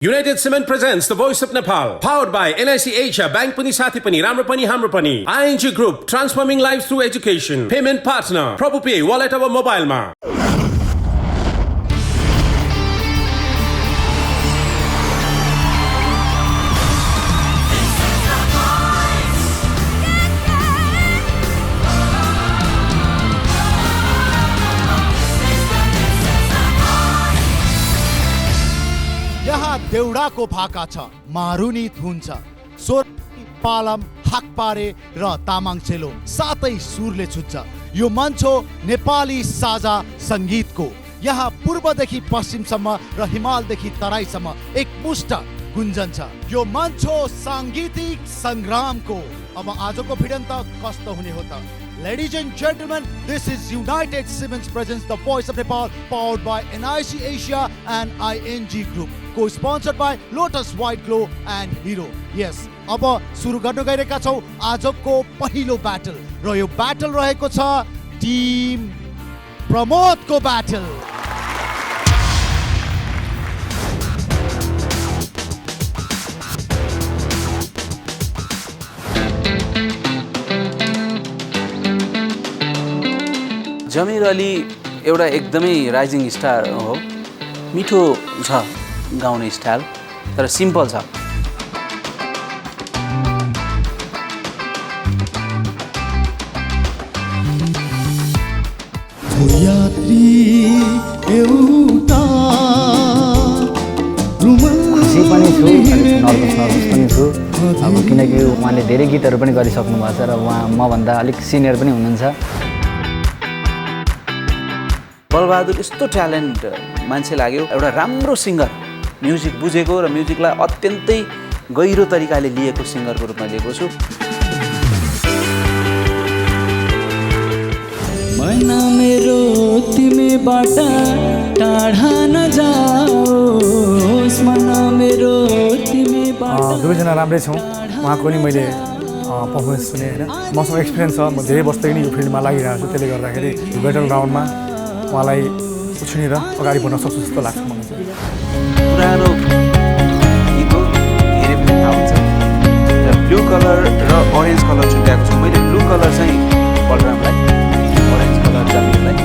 United Cement presents The Voice of Nepal, powered by NIC Asia, Bank Pani Sathi Pani, Ramro Pani, Hamro Pani, ING Group, transforming lives through education, payment partner, ProboPay, wallet over mobile ma. यहाँ देउडाको भाका छ, मारुनी धुन छ, स्वर पालम हाकपारे र तामाङ चेलो सातै सुरले छुट्छ। यो मञ्च हो नेपाली साझा सङ्गीतको। यहाँ पूर्वदेखि पश्चिमसम्म र हिमालदेखि तराईसम्म एक मुष्ट गुन्जन छ। यो मञ्च हो साङ्गीतिक सङ्ग्रामको। अब आजको भिडन्त कस्तो हुने हो त? Ladies and gentlemen, this is United Cement presents The Voice of Nepal, powered by NIC Asia and ING Group, co-sponsored by Lotus White Glow and Hero. Yes, अब सुरु गर्न गइरहेका छौं आजको पहिलो ब्याटल र यो ब्याटल रहेको छ टिम प्रमोदको ब्याटल। जमिर अली एउटा एकदमै राइजिङ स्टार हो। मिठो छ गाउने स्टाइल, तर सिम्पल छ। खुसी पनि छु, नर्भस पनि छु। अब किनकि उहाँले धेरै गीतहरू पनि गरिसक्नु भएको छ र उहाँ मभन्दा अलिक सिनियर पनि हुनुहुन्छ। बलबहादुर यस्तो ट्यालेन्ट मान्छे लाग्यो, एउटा राम्रो सिङ्गर, म्युजिक बुझेको र म्युजिकलाई अत्यन्तै गहिरो तरिकाले लिएको सिङ्गरको रूपमा लिएको छु। मना मेरो तिमीबाट टाढा नजाओस्, मना मेरो तिमीबाट। दुवैजना राम्रै छौँ। उहाँको नि मैले पर्फर्मेन्स सुने होइन, मसँग एक्सपिरियन्स छ। म धेरै वर्षदेखि नै यो फिल्डमा लागिरहेको छु, त्यसले गर्दाखेरि ब्याटल ग्राउन्डमा उहाँलाई उछिनेर अगाडि बढ्न सक्छु जस्तो लाग्छ मलाई चाहिँ। पुरानो गीत हो, धेरै पनि थाहा हुन्छ र ब्लू कलर र अरेन्ज कलर छुट्याएको छु मैले। ब्लू कलर चाहिँ बलरामलाई, अरेन्ज कलर जमिरलाई।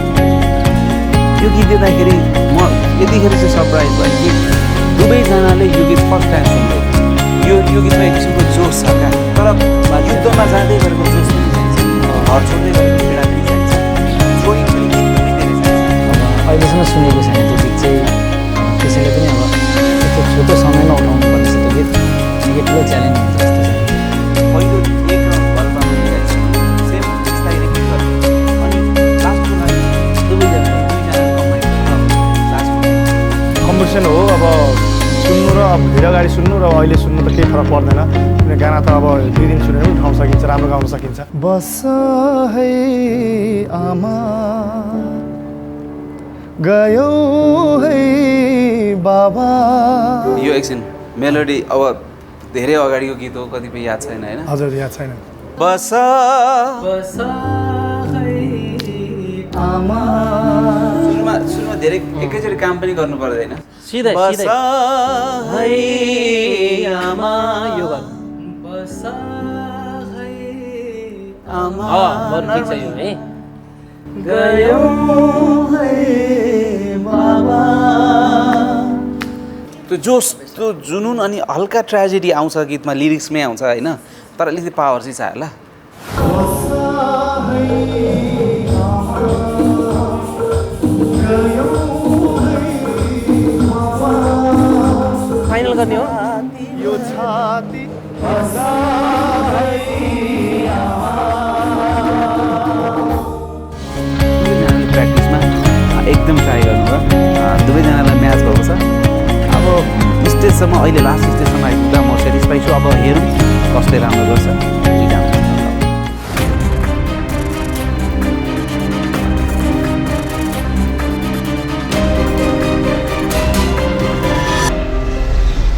यो गीत दिँदाखेरि म यतिखेर चाहिँ सरप्राइज भएँ कि दुवैजनाले यो गीत फर्स्ट टाइम सुन्दै। यो गीतमा एक किसिमको जोस छ क्या, तर युद्धमा जाँदै गरेको जोस पनि चाहिन्छ, घर छोड्दै गरेको पीडा पनि चाहिन्छ, छोडिङ पनि गीत पनि धेरै चाहिन्छ। अहिलेसम्म सुनेको छैन त्यो गीत चाहिँ, त्यसैले पनि अब यस्तो छोटो समयमा उठाउनु पर्छ त्यो गीत। निकै ठुलो च्यालेन्ज हुन्छ जस्तो छ। पहिलो एक राउन्ड बलमा सेम त्यस्तै रिपिट गर्नु, अनि लास्टको लागि दुवैजना कम्पिटिसन हो। अब सुन्नु र अब धेरै अगाडि सुन्नु र अहिले सुन्नु त केही फरक पर्दैन, किनकि गाना त अब 2 दिन सुनेर पनि उठाउन सकिन्छ, राम्रो गाउन सकिन्छ। बस है आमा गयो है बाबा। यो एकछिन मेलोडी अब धेरै अगाडिको गीत हो, कतिपय याद छैन होइन। हजुर याद छैन। बस सुरुमा धेरै एकैचोटि काम पनि गर्नु पर्दैन, सिधै बस सिधै है आमा यो गर्नु। बस आमा ठिक छ यो है। गयो है बाबा। त्यो जोस, त्यो जुनुन अनि हल्का ट्रेजेडी आउँछ गीतमा, लिरिक्समै आउँछ होइन, तर अलिकति पावर चाहिँ छ होला। फाइनल गर्ने हो यो छाती प्र्याक्टिसमा एकदम ट्राई गर्नुभयो। दुवैजनालाई म्याच भएको छ। अब स्टेजसम्म, अहिले लास्ट स्टेजसम्म आइपुग्दा म सेटिस्फाई छु। अब हेरौँ कसले राम्रो गर्छ।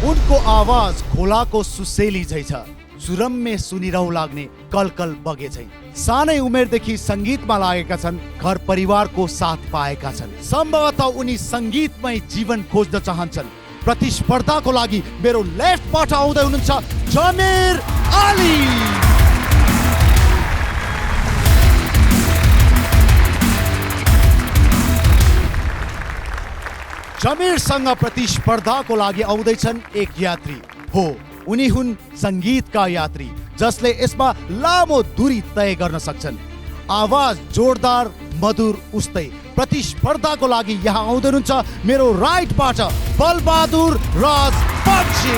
उनको आवाज खोलाको सुसेली झै छ, सुरम्य सुनिरहु लाग्ने कलकल बगे झै। सानै उमेरदेखि सङ्गीतमा लागेका छन्, घर परिवारको साथ पाएका छन्। सम्भवतः उनी सङ्गीतमै जीवन खोज्न चाहन्छन्। प्रतिस्पर्धाको लागि मेरो लेफ्टबाट आउँदै हुनुहुन्छ जमिर अली। जमिरसँग प्रतिस्पर्धाको लागि आउँदैछन् एक यात्री हो। उनी हुन् संगीतका यात्री जसले यसमा लामो दूरी तय गर्न सक्छन्। आवाज जोरदार मधुर उस्तै। प्रतिस्पर्धाको लागि यहाँ आउँदै हुनुहुन्छ मेरो राइटबाट Balbahadur Rajbanshi.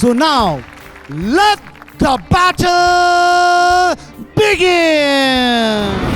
So now, let the battle begin!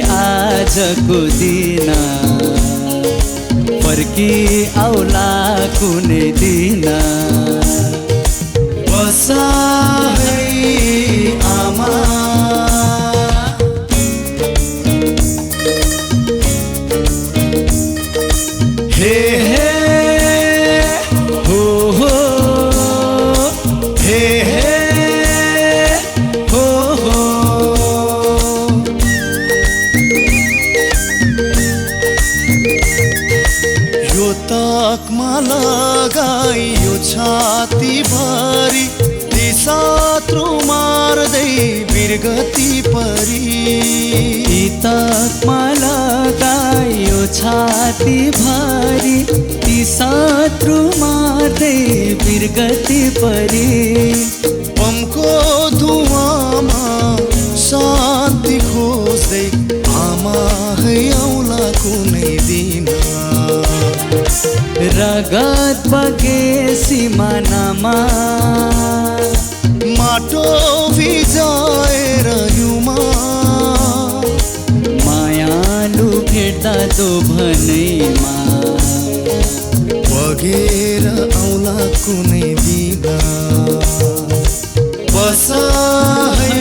आजको दिन फर्की आउला कुनै दिन बसा है आमा हे हे हो हो हे हे हो हो यो तकमा लगाइयो छाती भरी ती शत्रु मार्दै बिरगति परी तकमा लगाइयो छाती भरी ती शत्रु मार्दै बिरगति परी बमको धुवामा शान्ति खोज्दै आमा है आउला कुनै दिन रगत बगे सिमानामा माटो भिजाएर हिउँमा मायालु भेट्दा दो भन्दैमा बगेर आउला कुनै दिन बसा है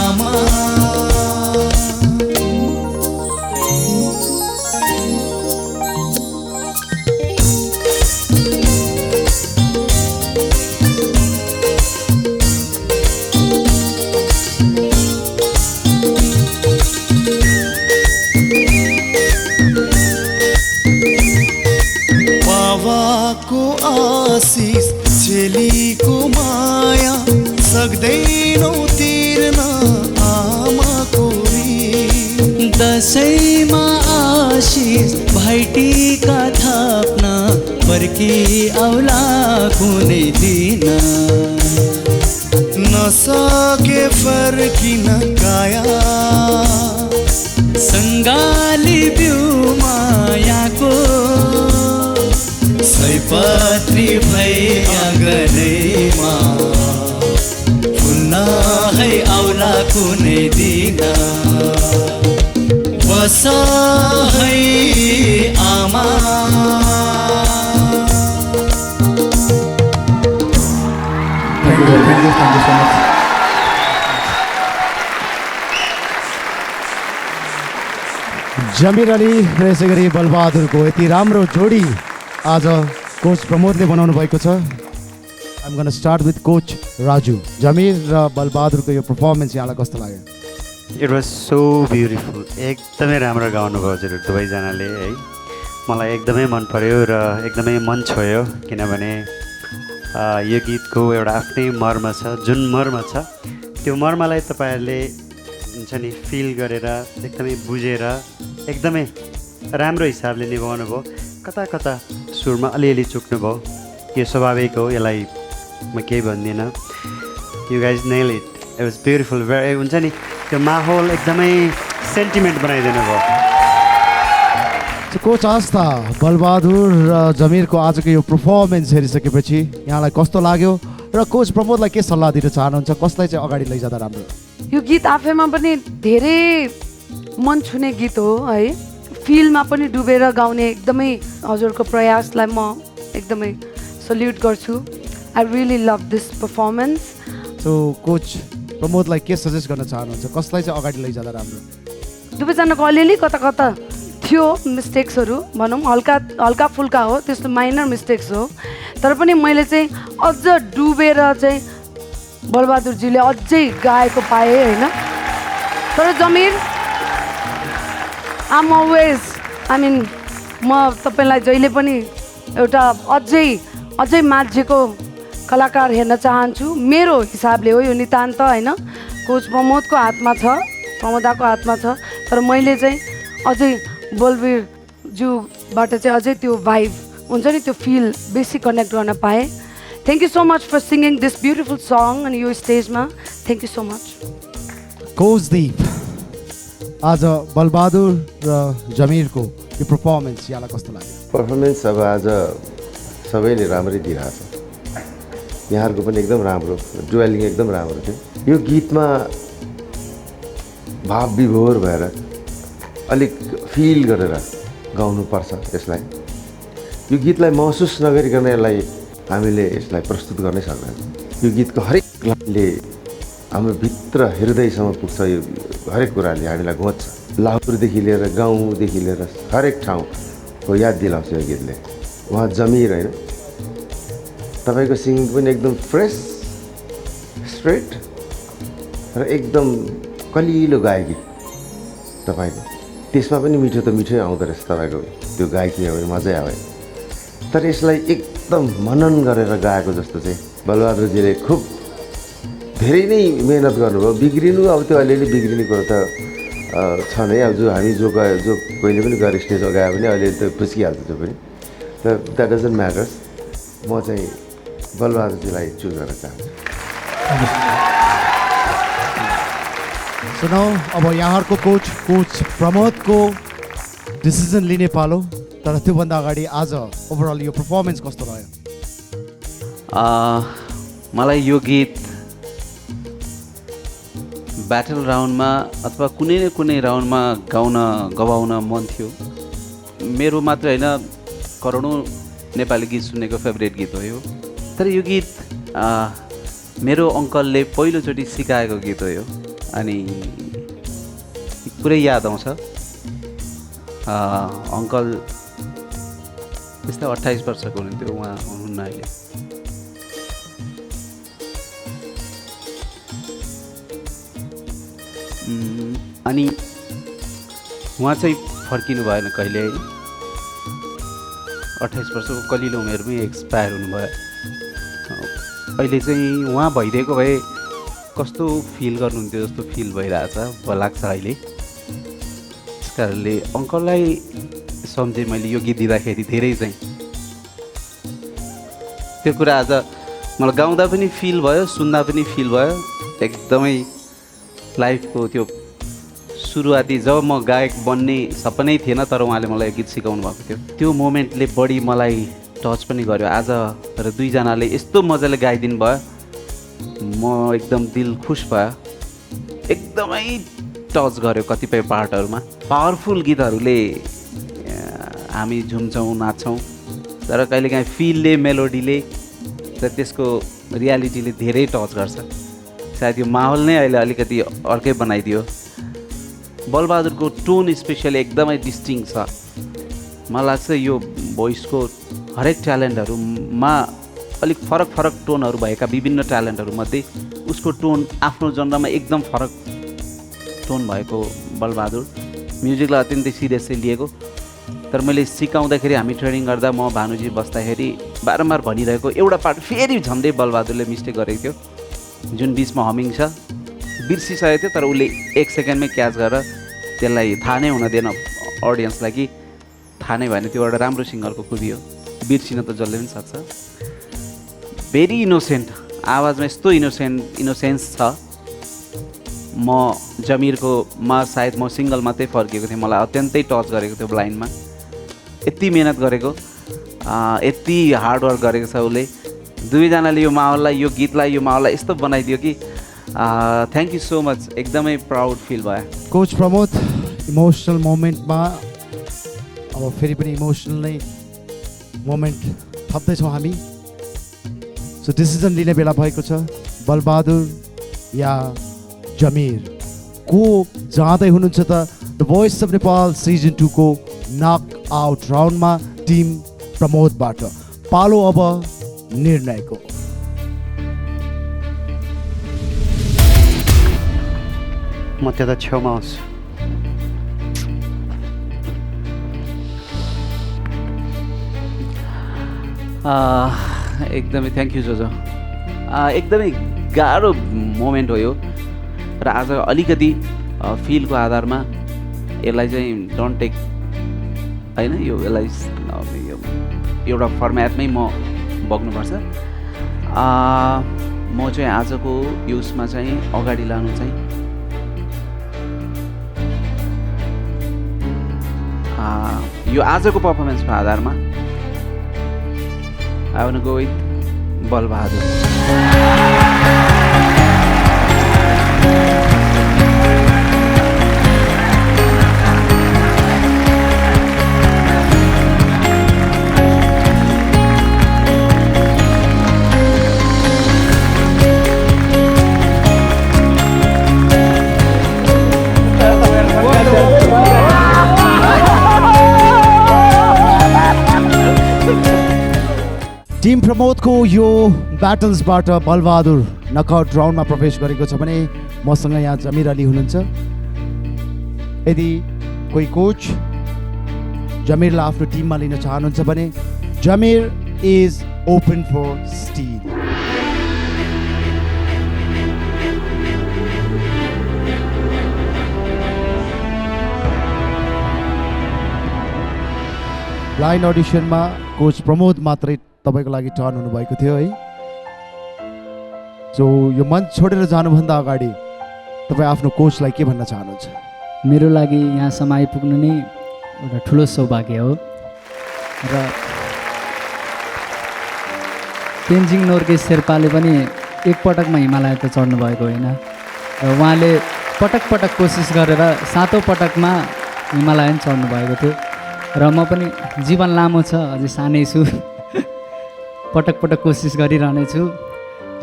आमा बाबाको आशिष चेलीको माया सक्दैनौ तिर्न आमाको ऋण दशैँमा आशिष भाइटीका थाप्न फर्की आउला कुनै दिन नसके फर्किन काया सङ्गाली बिउ मायाको सयपत्री भई आँगनैमा फुल्न है आउला कुनै दिन बसा है आमा Thank you so much. जमिर Ali र यसै गरी बलबहादुरको यति राम्रो जोडी आज कोच प्रमोदले बनाउनु भएको छ। I'm gonna start with coach Raju. Jamir र बलबहादुरको यो पर्फर्मेन्स यहाँलाई कस्तो लाग्यो? It was so beautiful. एकदमै राम्रो गाउनुभयो हजुर दुवैजनाले है। मलाई एकदमै मन पर्यो र एकदमै मन छोयो, किनभने यो गीतको एउटा आफ्नै मर्म छ। जुन मर्म छ त्यो मर्मलाई तपाईँहरूले हुन्छ नि फिल गरेर एकदमै बुझेर एकदमै राम्रो हिसाबले निभाउनु भयो। कता कता सुरमा अलिअलि चुक्नुभयो, यो स्वाभाविक हो, यसलाई म केही भन्दिनँ। You guys nail it. It was beautiful. हुन्छ नि त्यो माहौल एकदमै सेन्टिमेन्ट बनाइदिनु भयो। कोच आस्था, बलबहादुर र जमिरको आजको यो पर्फर्मेन्स हेरिसकेपछि यहाँलाई कस्तो लाग्यो र कोच प्रमोदलाई के सल्लाह दिन चाहनुहुन्छ? कसलाई चाहिँ अगाडि लैजाँदा राम्रो? यो गीत आफैमा पनि धेरै मन छुने गीत हो है। फिल्डमा पनि डुबेर गाउने एकदमै हजुरको प्रयासलाई म एकदमै सल्युट गर्छु। I really love this performance. So coach प्रमोदलाई के सजेस्ट गर्न चाहनुहुन्छ? कसलाई चाहिँ अगाडि लैजाँदा राम्रो? दुवैजनाको अलिअलि कता कता थियो मिस्टेक्सहरू, भनौँ हल्का फुल्का हो, त्यस्तो माइनर मिस्टेक्स हो। तर पनि मैले चाहिँ अझ डुबेर चाहिँ बलबहादुरजीले अझै गाएको पाएँ होइन। तर जमिर आम अलवेज म तपाईँलाई जहिले पनि एउटा अझै माझेको कलाकार हेर्न चाहन्छु। मेरो हिसाबले हो यो, नितान्त होइन, कोच प्रमोदको हातमा छ, प्रमोदाको हातमा छ। तर मैले चाहिँ अझै बलवीरज्यूबाट चाहिँ अझै त्यो भाइब हुन्छ नि, त्यो फिल बेसी कनेक्ट गर्न पाएँ। Thank you so much for singing this beautiful song अनि यो स्टेजमा। Thank you so much. Coach Deep, आज बलबहादुर र जमिरको यो पर्फर्मेन्स यहाँलाई कस्तो लाग्यो? पर्फर्मेन्स अब आज सबैले राम्रै दिइरहेछ। यहाँहरूको पनि एकदम राम्रो, डुएलिङ एकदम राम्रो थियो। यो गीतमा भाव विभोर भएर अलिक फिल गरेर गाउनुपर्छ यसलाई। यो गीतलाई महसुस नगरिकन यसलाई हामीले यसलाई प्रस्तुत गर्नै सक्दैन। यो गीतको हरेक लाइनले हाम्रो भित्र हृदयसम्म पुग्छ। यो हरेक कुराले हामीलाई घोच्छ। लाहुरदेखि लिएर गाउँदेखि लिएर हरेक ठाउँको याद दिलाउँछ यो गीतले। उहाँ जमिर होइन, तपाईँको सिङ्गिङ पनि एकदम फ्रेस, स्ट्रेट र एकदम कलिलो गायकी तपाईँको। त्यसमा पनि मिठो त मिठै आउँदो रहेछ तपाईँको त्यो गायकी हो भने मजै आयो। तर यसलाई एकदम मनन गरेर गाएको जस्तो चाहिँ बलबहादुरजीले खुब धेरै नै मेहनत गर्नुभयो। बिग्रिनु अब त्यो अलिअलि बिग्रिने कुरो त छ नै। अब हामी जो कहिले पनि गएर स्टेजमा गयो भने अहिले त खुस्किहाल्छ जो पनि। तर द्याट डजन्ट म्याटर्स। म चाहिँ बलबहादुरजीलाई चुज गर्न चाहन्छु। सुनौ अब यहाँहरूको कोच प्रमोदको डिसिजन लिने पालो। तर त्योभन्दा अगाडि आज ओभरअल यो पर्फर्मेन्स कस्तो रह्यो? मलाई यो गीत ब्याटल राउन्डमा अथवा कुनै न कुनै राउन्डमा गवाउन मन थियो। मेरो मात्र होइन, करोडौँ नेपाली गीत सुनेको फेभरेट गीत हो यो। तर यो गीत मेरो अङ्कलले पहिलोचोटि सिकाएको गीत हो यो। अनि पुरै याद आउँछ। अङ्कल त्यस्तै 28 वर्षको हुनुहुन्थ्यो, उहाँ हुनुहुन्न अहिले। अनि उहाँ चाहिँ फर्किनु भएन कहिले, 28 वर्षको कलिलो उमेरमै एक्सपायर हुनुभयो। अहिले चाहिँ उहाँ भइदिएको भए कस्तो फिल गर्नुहुन्थ्यो जस्तो फिल भइरहेछ लाग्छ अहिले। त्यस कारणले अङ्कललाई सम्झेँ मैले यो गीत दिँदाखेरि धेरै चाहिँ। त्यो कुरा आज मलाई गाउँदा पनि फिल भयो, सुन्दा पनि फिल भयो। एकदमै लाइफको त्यो सुरुवाती जब म गायक बन्ने सपनै थिएन, तर उहाँले मलाई गीत सिकाउनु भएको थियो। त्यो मोमेन्टले बढी मलाई टच पनि गर्यो आज। र दुईजनाले यस्तो मजाले गाइदिनु भयो, म एकदम दिल खुस भयो। एकदमै टच गर्यो कतिपय पार्टहरूमा। पावरफुल गीतहरूले हामी झुम्छौँ, नाच्छौँ, तर कहिलेकाहीँ फिलले, मेलोडीले र त्यसको रियालिटीले धेरै टच गर्छ। सायद यो माहौल नै अहिले अलिकति अर्कै बनाइदियो। बलबहादुरको टोन स्पेसली एकदमै डिस्टिङ छ। मलाई लाग्छ यो भोइसको हरेक ट्यालेन्टहरूमा अलिक फरक फरक टोनहरू भएका विभिन्न ट्यालेन्टहरूमध्ये उसको टोन आफ्नो जनरमा एकदम फरक टोन भएको बलबहादुर म्युजिकलाई अत्यन्तै सिरियसली लिएको। तर मैले सिकाउँदाखेरि हामी ट्रेनिङ गर्दा म भानुजी बस्दाखेरि बारम्बार भनिरहेको एउटा पार्ट फेरि झन्डै बलबहादुरले मिस्टेक गरेको थियो, जुन बिचमा हमिङ छ बिर्सिसकेको थियो, तर उसले 1 सेकेन्डमै क्याच गरेर त्यसलाई थाहा नै हुन दिएन अडियन्सलाई कि थाहा नै भएन। त्यो एउटा राम्रो सिङ्गरको खुबी हो, बिर्सिन त जसले पनि सक्छ। भेरी इनोसेन्ट, आवाजमा यस्तो इनोसेन्स छ। म जमिरमा सायद म सिङ्गल मात्रै फर्किएको थिएँ, मलाई अत्यन्तै टच गरेको थियो ब्लाइन्डमा। यति मिहिनेत गरेको, यति हार्डवर्क गरेको छ उसले। दुवैजनाले यो माहौललाई, यो गीतलाई, यो माहौललाई यस्तो बनाइदियो कि थ्याङ्क यू सो मच, एकदमै प्राउड फिल भयो। कोच प्रमोद, इमोसनल मोमेन्टमा अब फेरि पनि इमोसनल नै मोमेन्ट थप्दैछौँ हामी। सो डिसिजन लिने बेला भएको छ, बलबहादुर या जमिर को जाँदै हुनुहुन्छ त the voice of Nepal season 2 को नक आउट राउन्डमा टिम प्रमोदबाट। पालो अब निर्णयको। म त्यता छेउमा आउँछु। एकदमै थ्याङ्क यू जोजो। एकदमै गाह्रो मोमेन्ट हो यो, र आज अलिकति फिलको आधारमा यसलाई चाहिँ डोन्ट टेक होइन, यसलाई एउटा फर्मेटमै म बग्नुपर्छ। म चाहिँ आजको युजमा चाहिँ अगाडि लानु चाहिँ यो आजको पर्फर्मेन्सको आधारमा I want to go with Balbahadur. Team प्रमोदको यो ब्याटल्सबाट बलबहादुर नकआउट राउन्डमा प्रवेश गरेको छ भने मसँग यहाँ जमिर अली हुनुहुन्छ। यदि कोही कोच जमिरलाई आफ्नो टिममा लिन चाहनुहुन्छ भने Jamir is open for steal. Blind अडिसनमा कोच प्रमोद मात्रै तपाईँको लागि टर्न हुनुभएको थियो है। सो यो मञ्च छोडेर जानुभन्दा अगाडि तपाईँ आफ्नो कोचलाई के भन्न चाहनुहुन्छ? मेरो लागि यहाँसम्म आइपुग्नु नै एउटा ठुलो सौभाग्य हो, र तेन्जिङ नोर्गे शेर्पाले पनि एकपटकमा हिमालय त चढ्नु भएको होइन, र उहाँले पटक पटक कोसिस गरेर 7औं पटकमा हिमालयन चढ्नु भएको थियो। र म पनि जीवन लामो छ, अझै सानै छु, पटक पटक कोसिस गरिरहनेछु,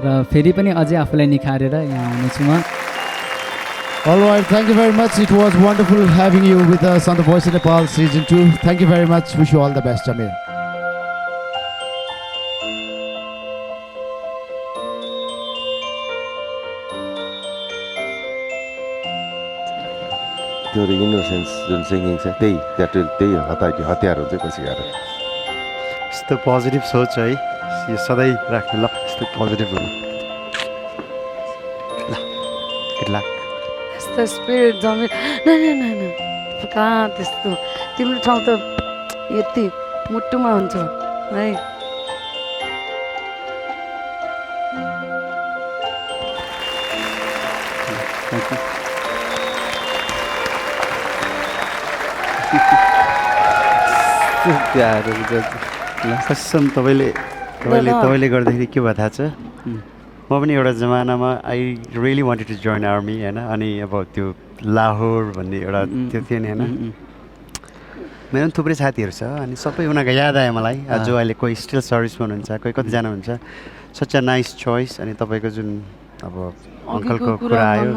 र फेरि पनि अझै आफूलाई निखारेर यहाँ आउनेछु म। All right, thank you very much. It was wonderful having you with us on the Voice of Nepal Season 2. Thank you very much. Wish you all the best, Jamir. त्यो इनोसेन्स जुन सिङ्गिङ छ त्यही हतियार हुन्छ पछि गएर। यस्तो positive सोच है, यो सधैँ राख्नु ल, यस्तो पोजिटिभ हुनु ल। Good lock. यस्तो स्पिरिट जमिर कहाँ त्यस्तो, तिम्रो ठाउँ त यति मुटुमा हुन्छ है। कसम तपाईँले गर्दाखेरि के भयो थाहा छ, म पनि एउटा जमानामा I really wanted to join army होइन, अनि अब त्यो लाहोर भन्ने एउटा त्यो थियो नि होइन। मेरो पनि थुप्रै साथीहरू छ, अनि सबै उनीहरूको याद आयो मलाई, जो अहिले कोही स्टिल सर्भिसमा हुनुहुन्छ, कोही कतिजना हुन्छ। Such a nice choice. अनि तपाईँको जुन अब अङ्कलको कुरा आयो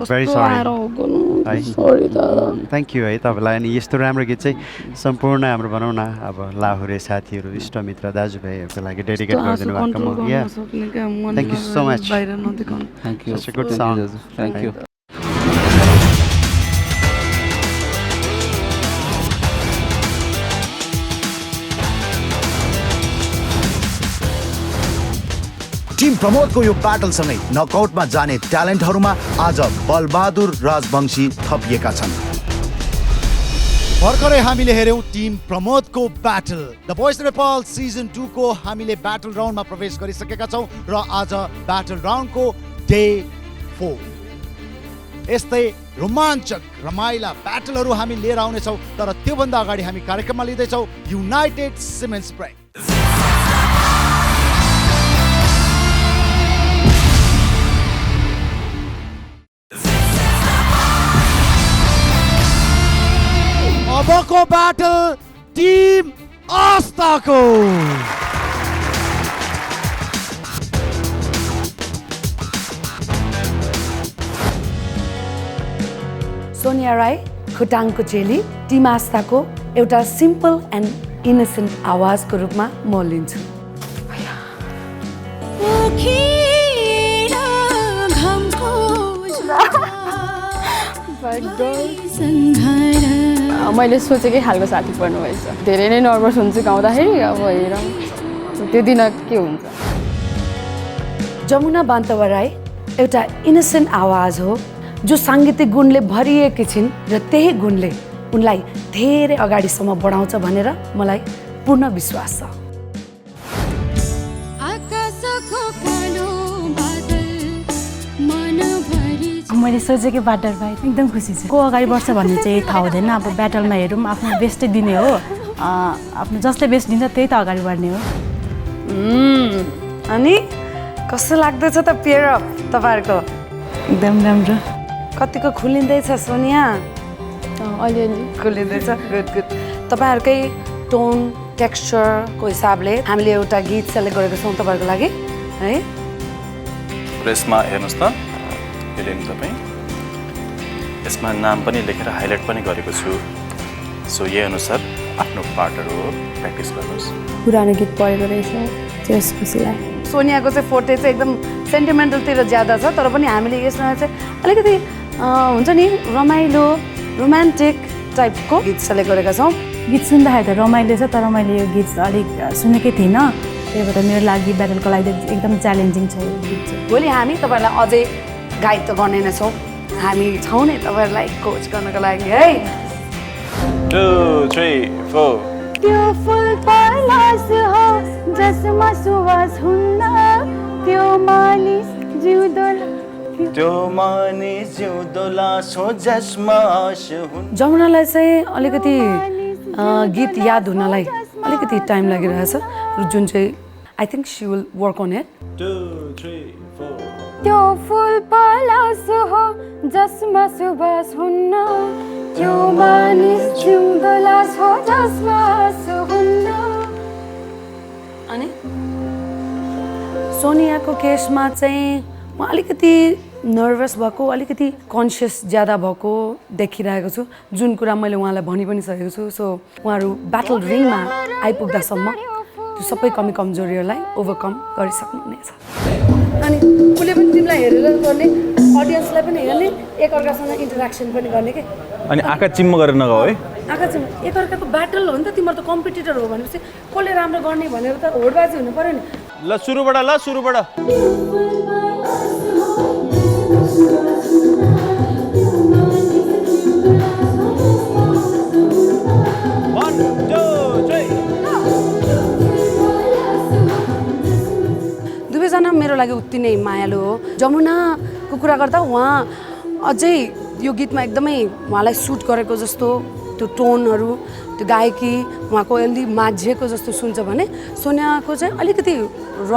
भेरी सरी थ्याङ्क यू है तपाईँलाई। अनि यस्तो राम्रो गीत चाहिँ सम्पूर्ण हाम्रो भनौँ न अब लाहुरे साथीहरू इष्टमित्र दाजुभाइहरूको लागि डेडिकेट गरिदिनु भएको या thank you so much thank you such a good song thank you team प्रमोदको यो ब्याटलसँगै नकआउटमा जाने ट्यालेन्टहरूमा आज बलबहादुर राजवंशी थपिएका छन्। भर्खरै हामीले हेऱ्यौँ टिम प्रमोदको battle. The voice Nepal season 2 को हामीले ब्याटल राउन्डमा प्रवेश गरिसकेका छौँ र आज ब्याटल राउन्डको डे 4 यस्तै रोमाञ्चक रमाइला ब्याटलहरू हामी लिएर आउनेछौँ। तर त्योभन्दा अगाडि हामी कार्यक्रममा लिँदैछौँ युनाइटेड सिमेन्ट्स ब्रेक। अबको ब्याटल टिम आस्थाको। सोनिया राई खुटाङको चेली टिम आस्थाको एउटा सिम्पल एन्ड इनोसेन्ट आवाजको रूपमा म लिन्छु। मैले सोचेकै खालको साथी पर्नुभएछ। धेरै नै नर्भस हुन्छु गाउँदाखेरि। अब हेरौँ त्यो दिन के हुन्छ। जमुना बान्तवा राई एउटा इनोसेन्ट आवाज हो जो साङ्गीतिक गुणले भरिएकी छिन् र त्यही गुणले उनलाई धेरै अगाडिसम्म बढाउँछ भनेर मलाई पूर्ण विश्वास छ। मैले सोचेकै ब्याटल भाइ एकदम खुसी छु। को अगाडि बढ्छ भन्ने चाहिँ थाहा हुँदैन। अब ब्याटलमा हेरौँ आफ्नो बेस्टै दिने हो। आफ्नो जसले बेस्ट दिन्छ त्यही त अगाडि बढ्ने हो। अनि कस्तो लाग्दैछ त पेयर अप तपाईँहरूको? एकदम राम्रो। कतिको खुलिँदैछ सोनिया? अलिअलि खुलिँदैछ। Good good. तपाईँहरूकै टोन टेक्स्चरको हिसाबले हामीले एउटा गीत सेलेक्ट गरेको छौँ तपाईँहरूको लागि है। प्रेसमा हेर्नुहोस् त हेरेँ तपाईँ, यसमा नाम पनि लेखेर हाइलाइट पनि गरेको छु। सो यही अनुसार आफ्नो पार्टहरू प्र्याक्टिस गर्नुहोस्। पुरानो गीत पढेको रहेछ त्यस खुसी लाग्यो। सोनियाको चाहिँ फोर्टे चाहिँ एकदम सेन्टिमेन्टलतिर ज्यादा छ। तर पनि हामीले यसमा चाहिँ अलिकति हुन्छ नि रमाइलो रोमान्टिक टाइपको गीत सेलेक्ट गरेका छौँ। गीत सुन्दाखेरि त रमाइलो छ तर मैले यो गीत अलिक सुनेकै थिइनँ। त्यही भएर मेरो लागि ब्याटलको लागि एकदम च्यालेन्जिङ छ यो गीत चाहिँ। भोलि हामी तपाईँहरूलाई अझै गाइड त गर्ने नै छौँ। हामी छौँ नै तपाईँहरूलाई कोच गर्नको लागि है। 2 3 4 त्यो फुल पलास हो जसमा सुवास हुन्न, त्यो मानिस जिउँदो लास हो जसमा आश हुन्न। जमुनालाई चाहिँ अलिकति गीत याद हुनलाई अलिकति टाइम लागिरहेछ जुन चाहिँ I think she will work on it. 2 3 4 त्यो फुल पलास हो जसमा सुवास हुन्न, त्यो मानिस जिउँदो लास हो जसमा आश हुन्न। अनि सोनियाको केसमा चाहिँ म अलिकति नर्भस भएको, अलिकति कन्सियस ज्यादा भएको देखिरहेको छु। जुन कुरा मैले उहाँलाई भनि पनि सकेको छु। सो उहाँहरू ब्याटल रिङमा आइपुग्दासम्म त्यो सबै कमी कमजोरीहरूलाई ओभरकम गरिसक्नुहुनेछ। अनि उसले पनि तिमीलाई हेरेर गर्ने, अडियन्सलाई पनि हेर्ने, एकअर्कासँग इन्टरेक्सन पनि गर्ने के। अनि आँखा चिम्म गरेर नगाऊ है। आँखा चिम्म एकअर्काको ब्याटल हो नि त। तिम्रो त कम्पिटिटर हो भनेपछि कसले राम्रो गर्ने भनेर त होडबाजी हुनु पऱ्यो नि। ल सुरुबाट दुवैजना मेरो लागि उति नै मायालु हो। जमुनाको कुरा गर्दा उहाँ अझै यो गीतमा एकदमै उहाँलाई सुट गरेको जस्तो त्यो टोनहरू, त्यो गायकी उहाँको अलि माझिएको जस्तो सुन्छ भने सोनियाको चाहिँ अलिकति र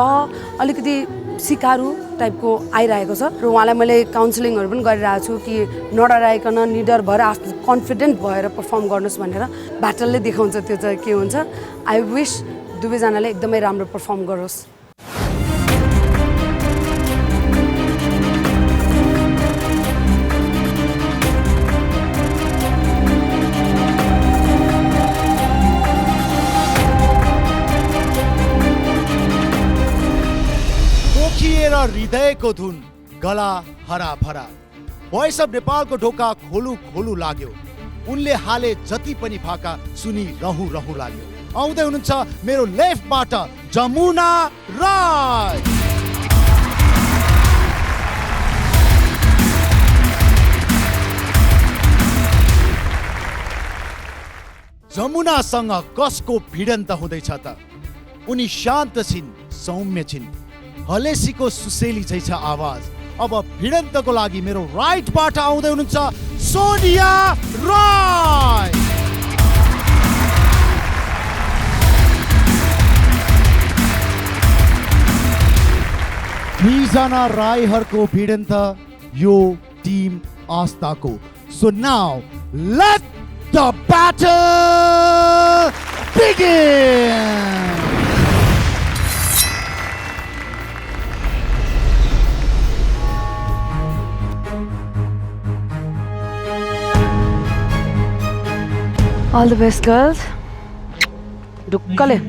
अलिकति सिकारु टाइपको आइरहेको छ। र उहाँलाई मैले काउन्सिलिङहरू पनि गरिरहेको छु कि नडराइकन निडर भएर आफ्नो कन्फिडेन्ट भएर पर्फर्म गर्नुहोस् भनेर। ब्याटलले देखाउँछ त्यो चाहिँ के हुन्छ। आई विस दुवैजनाले एकदमै राम्रो पर्फर्म गरोस्। हृदयको धुन गला हरा भरा। भोइस अफ नेपालको ढोका खोलु खोलु लाग्यो। उनले हाले जति पनि भाका सुनि रहु रहु लाग्यो। आउँदै हुनुहुन्छ मेरो लेफ्टबाट जमुना राय। जमुनासँग कसको भिडन्त हुँदैछ त? उनी शान्त छिन्, सौम्य छिन्, हलेसीको सुसेली झै छ आवाज। अब भिडन्तको लागि मेरो राइटबाट आउँदै हुनुहुन्छ सोनिया राय। दुईजना राईहरूको भिडन्त यो टिम आस्थाको। So now let the battle begin! All the best, girls. ढुक्कले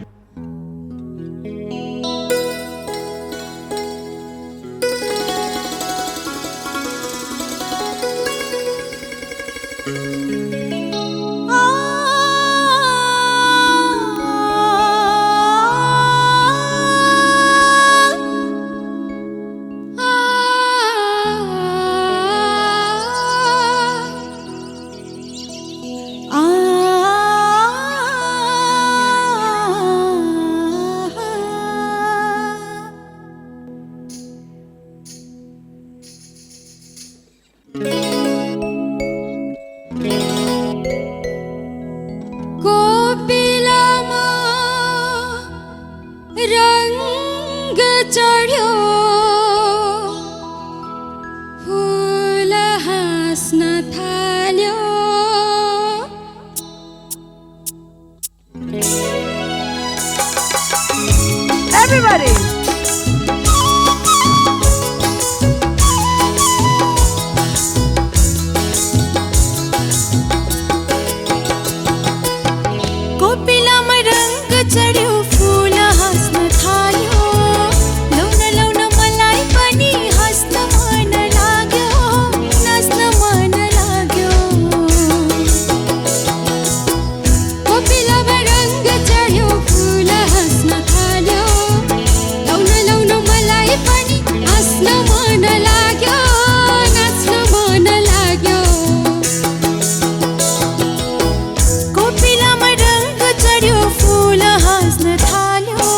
everybody. कोपिलामा रंग चढ्यो फूल हाँस्न थाल्यो लौन लौन मलाई पनि हाँस्न मन लाग्यो नाच्न मन लाग्यो कोपिलामा रंग चढ्यो फूल हाँस्न थाल्यो लौन लौन मलाई पनि हाँस्न मन लाग्यो नाच्न मन लाग्यो कोपिलामा रंग चढ्यो फूल हाँस्न थाल्यो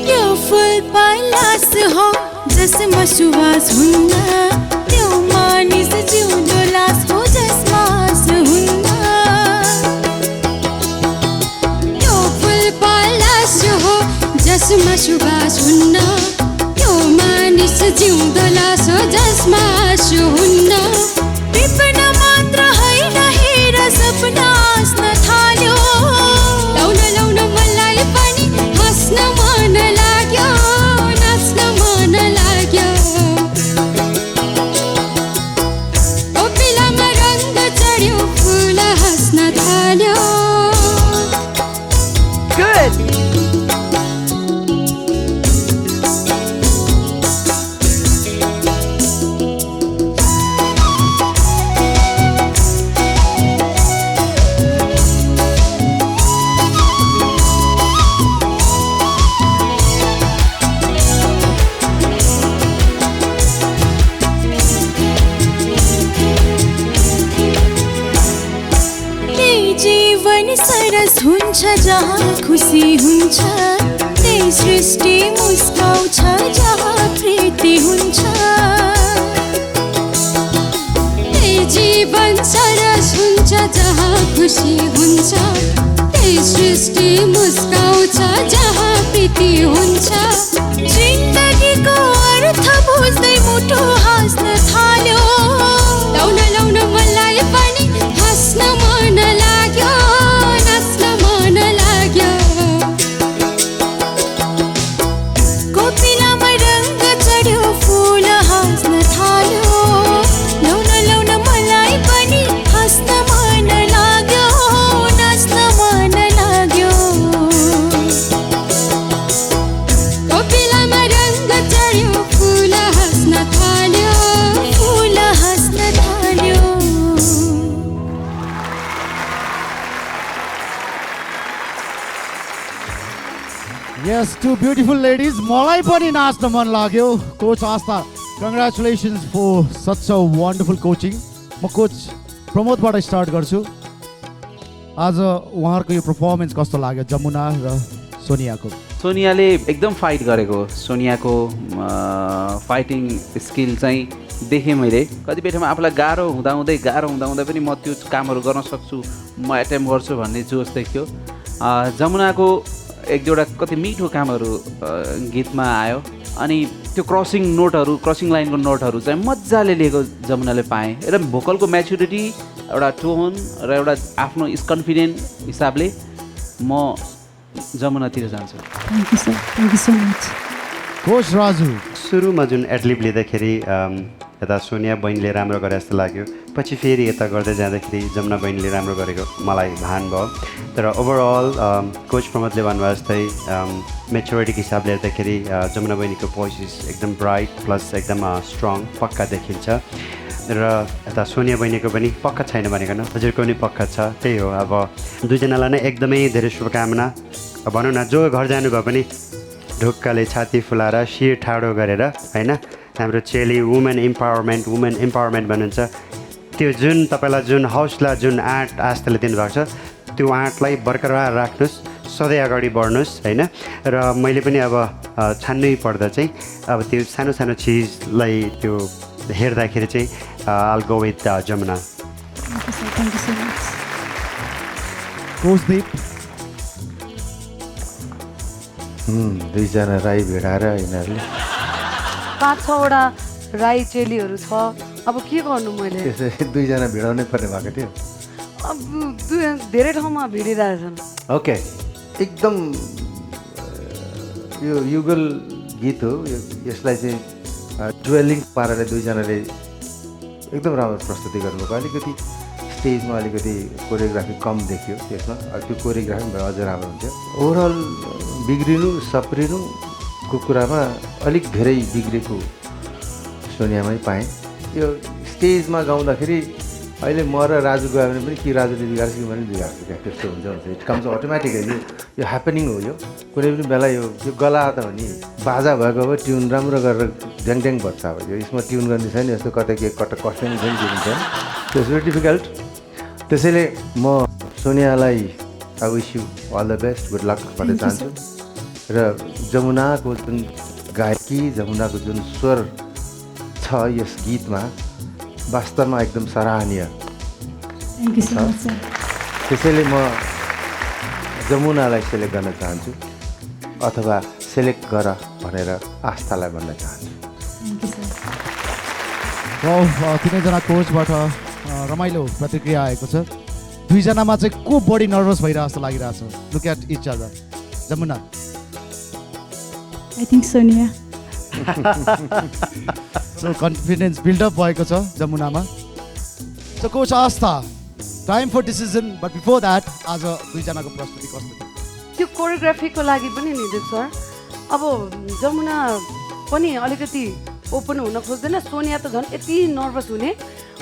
त्यो फूल पलास हो जसमा सुवास हुन्न त्यो मानिस जिउँदो लास हो जसमा आस हुन्न त्यो फूल पलास हो जसमा सुवास हुन्न त्यो मानिस जिउँदो लास हो जसमा आस हुन्न टिप्न मात्र होइन हेर सपना हाँस्न थाल्यो लौन लौन मलाई पनि हाँस्न मन लाग्यो नाच्न मन लाग्यो कोपिलामा रंग चढ्यो फूल हाँस्न थाल्यो Good. जीवन सरस हुन्छ जहाँ खुसी हुन्छ त्यही सृष्टि मुस्काउँछ जहाँ प्रीति हुन्छ त्यही जीवन सरस हुन्छ जहाँ खुसी हुन्छ त्यही सृष्टि मुस्काउँछ जहाँ प्रीति हुन्छ जिन्दगीको अर्थ बुझ्दै मुटु हाँस्न थाल्यो लाउन लाउन मलाई पनि हाँस्न मन लाग्यो नाच्न मन लाग्यो कोपिलामा रङ्ग चढ्यो फुल हाँस्न थाल्यो लाउन लाउन मलाई पनि हाँस्न मन लाग्यो नाच्न मन लाग्यो कोपिलामा रङ्ग चढ्यो फुल हाँस्न थाल्यो फुल हाँस्न थाल्यो Yes, two beautiful ladies. मलाई पनि नाच्न मन लाग्यो. Coach Astha, congratulations for such a wonderful coaching. म कोच प्रमोदबाट स्टार्ट गर्छु. आज उहाँहरूको यो पर्फर्मेन्स कस्तो लाग्यो जमुना र सोनियाको? सोनियाले एकदम फाइट गरेको सोनियाको फाइटिङ स्किल चाहिँ देखेँ मैले कतिपय ठाउँमा आफूलाई गाह्रो हुँदाहुँदै पनि म त्यो कामहरू गर्न सक्छु म एटेम्प गर्छु भन्ने जोस देख्यो जमुनाको एक दुईवटा कति मिठो कामहरू गीतमा आयो अनि त्यो क्रसिङ लाइनको नोटहरू चाहिँ मजाले लिएको जमुनाले पाएँ र भोकलको म्याच्युरिटी एउटा टोन र एउटा आफ्नो कन्फिडेन्ट हिसाबले म जमुनातिर जान्छु thank you sir thank you so much coach Raju सुरुमा जुन एडलिप लिँदाखेरि यता सोनिया बहिनीले राम्रो गरे जस्तो लाग्यो पछि फेरि यता गर्दै जाँदाखेरि जमुना बहिनीले राम्रो गरेको मलाई भान भयो तर ओभरअल कोच प्रमोदले भन्नुभयो जस्तै मेच्योरिटीको हिसाबले हेर्दाखेरि जमुना बहिनीको भोइस एकदम ब्राइट प्लस एकदम स्ट्रङ पक्का देखिन्छ र यता सोनिया बहिनीको पनि पक्का छैन भनेको हजुरको पनि पक्का छ त्यही हो अब दुईजनालाई नै एकदमै धेरै शुभकामना भनौँ न जो घर जानुभयो पनि ढुक्कले छाती फुलाएर शिर ठाडो गरेर होइन हाम्रो चेली वुमेन इम्पावरमेन्ट भन्नुहुन्छ त्यो जुन तपाईँलाई जुन हौसला जुन आँट आस्थाले दिनुभएको छ त्यो आँटलाई बरकरार राख्नुहोस् सधैँ अगाडि बढ्नुहोस् होइन र मैले पनि अब छान्नै पर्दा चाहिँ अब त्यो सानो सानो चिजलाई त्यो हेर्दाखेरि चाहिँ I'll go with Jamuna thank you so much कोचदीप दुईजना राई भेडाएर यिनीहरूले 5-6वटा राई चेलीहरू छ अब के गर्नु मैले त्यसरी दुईजना भिडाउनै पर्ने भएको थियो अब धेरै ठाउँमा भिडिरहेछन् ओके एकदम यो युगल गीत हो यसलाई चाहिँ डुएलिङ पाराले दुईजनाले एकदम राम्रो प्रस्तुति गर्नुभएको अलिकति स्टेजमा अलिकति कोरियोग्राफी कम देखियो त्यसमा त्यो कोरियोग्राफी भए अझ राम्रो हुन्थ्यो ओभरअल बिग्रिनु सप्रिनुको कुरामा अलिक धेरै बिग्रेको सोनियामै पाएँ यो स्टेजमा गाउँदाखेरि अहिले म र राजु गयो भने पनि कि राजुले बिगार्छ कि मैले बिगार्छु क्या त्यस्तो हुन्छ इट कम्स अटोमेटिकली यो ह्यापनिङ हो यो कुनै पनि बेला यो गला त हो नि बाजा भएको अब ट्युन राम्रो गरेर ड्याङ बज्छ अब यो यसमा ट्युन गर्ने छैन यस्तो कतै के कस्टिङ छैन के हुन्छ इट्स भेरी डिफिकल्ट त्यसैले म सोनियालाई I wish you all the best good luck भन्न चाहन्छु र जमुनाको जुन गायकी जमुनाको जुन स्वर छ यस गीतमा वास्तवमा एकदम सराहनीय thank you so much sir त्यसैले म जमुनालाई सेलेक्ट गर्न चाहन्छु अथवा सेलेक्ट गर भनेर आस्थालाई भन्न चाहन्छु थ्याङ्क यू सर तिनैजना कोचबाट रमाइलो प्रतिक्रिया आएको छ दुईजनामा चाहिँ को बढी नर्भस भइरहेको जस्तो लागिरहेछ look at each other Jamuna I think Sonia so confidence build up भएको छ जमुनामा so coach Aastha time for decision but before that आज दुईजनाको प्रस्तुति कस्तो थियो त्यो कोरियोग्राफीको लागि पनि नि देव सर अब जमुना पनि अलिकति ओपन हुन खोज्दैन सोनिया त झन् यति नर्भस हुने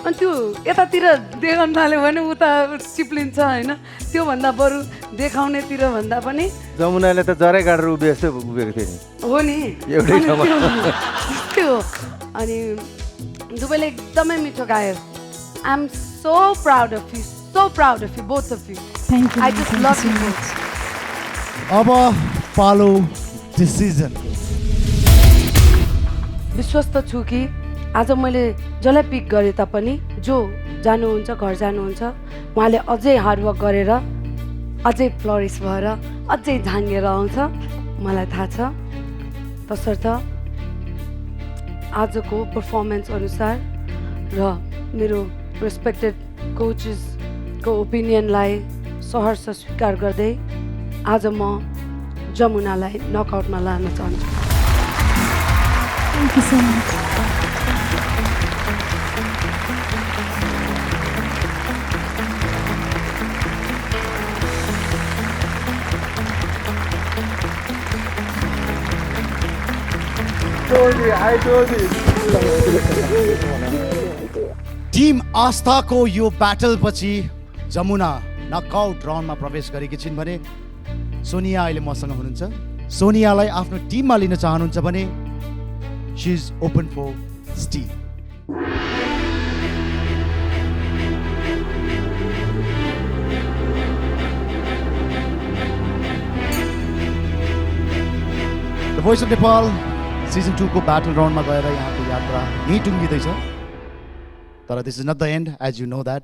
अनि त्यो यतातिर देखाउन थाल्यो भने उता चिप्लिन्छ होइन त्योभन्दा बरु देखाउनेतिर भन्दा पनि जमुनाले त जरै गाडेर उभे जस्तो उभिएको थियो नि हो नि एउटै ठाउँमा त्यो अनि दुवैले एकदमै मिठो गायो I am so proud of you both of you thank you I just love you अब पालो डिसिजन विश्वस्त छु कि आज मैले जसलाई पिक गरेँ तापनि जो जानुहुन्छ घर जानुहुन्छ उहाँले अझै हार्डवर्क गरेर अझै फ्लरिस भएर अझै झाँगेर आउँछ मलाई थाहा छ तसर्थ आजको पर्फर्मेन्स अनुसार र मेरो रेस्पेक्टेड कोचेसको ओपिनियनलाई सहर्ष स्वीकार गर्दै आज म जमुनालाई नकआउटमा लान चाहन्छु। Thank you so much. Team आस्थाको यो ब्याटल पछि जमुना नकआउट राउन्डमा प्रवेश गरेकी छिन् भने सोनिया अहिले मसँग हुनुहुन्छ। सोनियालाई आफ्नो टिममा लिन चाहनुहुन्छ भने she is open for still. The voice of Nepal season 2 को ब्याटल राउन्डमा गएर यहाँको यात्रा यहीँ टुङ्गिँदैछ। तर this is not the end, as you know that.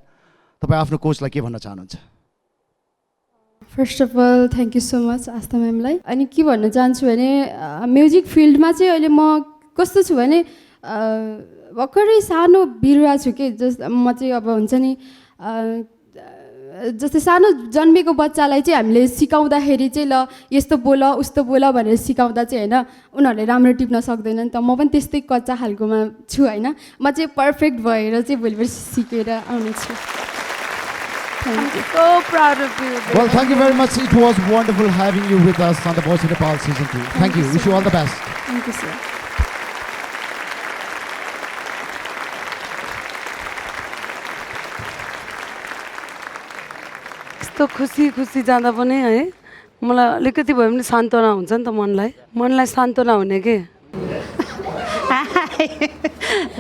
तपाईँ आफ्नो कोचलाई के भन्न चाहनुहुन्छ? First of all thank you so much Aastha म्यामलाई। अनि के भन्न चाहन्छु भने म्युजिक फिल्डमा चाहिँ अहिले म कस्तो छु भने भर्खरै सानो बिरुवा छु कि म चाहिँ अब हुन्छ नि जस्तै सानो जन्मेको बच्चालाई चाहिँ हामीले सिकाउँदाखेरि चाहिँ ल यस्तो बोल उस्तो बोल भनेर सिकाउँदा चाहिँ होइन उनीहरूले राम्रो टिप्न सक्दैन नि त। म पनि त्यस्तै कच्चा खालकोमा छु होइन। म चाहिँ पर्फेक्ट भएर चाहिँ भोलि पर्सि सिकेर आउने छु। I'm so proud of you. Well, thank you very much. It was wonderful having you with us on the Voice of Nepal Season 2. Thank you. Wish you all the best. Thank you, sir. यस्तो खुसी खुसी जाँदा पनि है मलाई अलिकति भए पनि सान्त्वना हुन्छ नि त मनलाई सान्त्वना हुने के।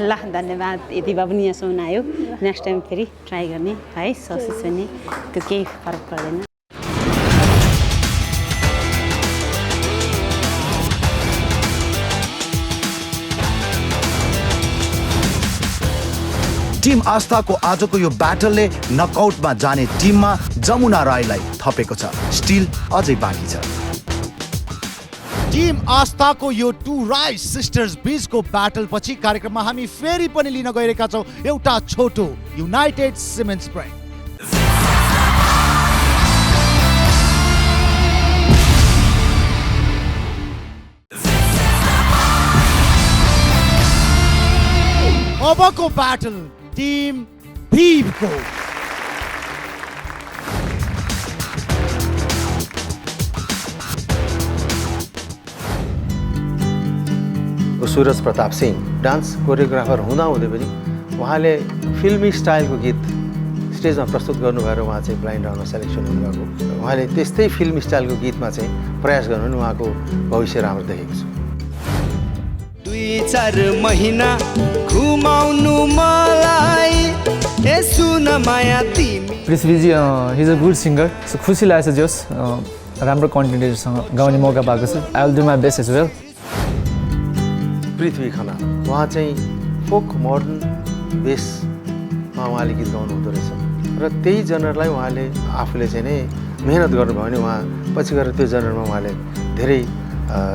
ल धन्यवाद। यति भए पनि यहाँ सुनायो। नेक्स्ट टाइम फेरि ट्राई गर्ने है ससिस पनि त्यो केही फरक पर्दैन। टिम आस्थाको आजको यो ब्याटलले नकआउटमा जाने टिममा जमुना राईलाई थपेको छ। स्टिल अझै बाँकी छ। टिम आस्थाको यो 2 राई सिस्टर्स बीचको ब्याटल पछि कार्यक्रममा हामी फेरि पनि लिन गइरहेका छौँ एउटा छोटो युनाइटेड सिमेन्ट्स ब्रेक। अबको ब्याटल टिम भीमको। सुरज प्रताप सिंह डान्स कोरियोग्राफर हुँदाहुँदै पनि उहाँले फिल्मी स्टाइलको गीत स्टेजमा प्रस्तुत गर्नुभएर उहाँ चाहिँ ब्लाइन्ड राउन्डमा सेलेक्सन हुनुभएको। उहाँले त्यस्तै फिल्मी स्टाइलको गीतमा चाहिँ प्रयास गर्नु पनि उहाँको भविष्य राम्रो देखेको छ। 2-4 महिना घुमाउनु मलाई ए सुन माया तिमी। पृथ्वीजी हिज अ गुड सिङ्गर, सो खुसी लागेको छ जस राम्रो कन्टेन्टसँग गाउने मौका पाएको छ। I will do my best as well. Prithvi Khanal उहाँ चाहिँ फोक मोडर्न बेसमा उहाँले गीत गाउनु हुँदो रहेछ र त्यही जनरलाई उहाँले आफूले चाहिँ नै मेहनत गर्नुभयो भने उहाँ पछि गएर त्यो जनरमा उहाँले धेरै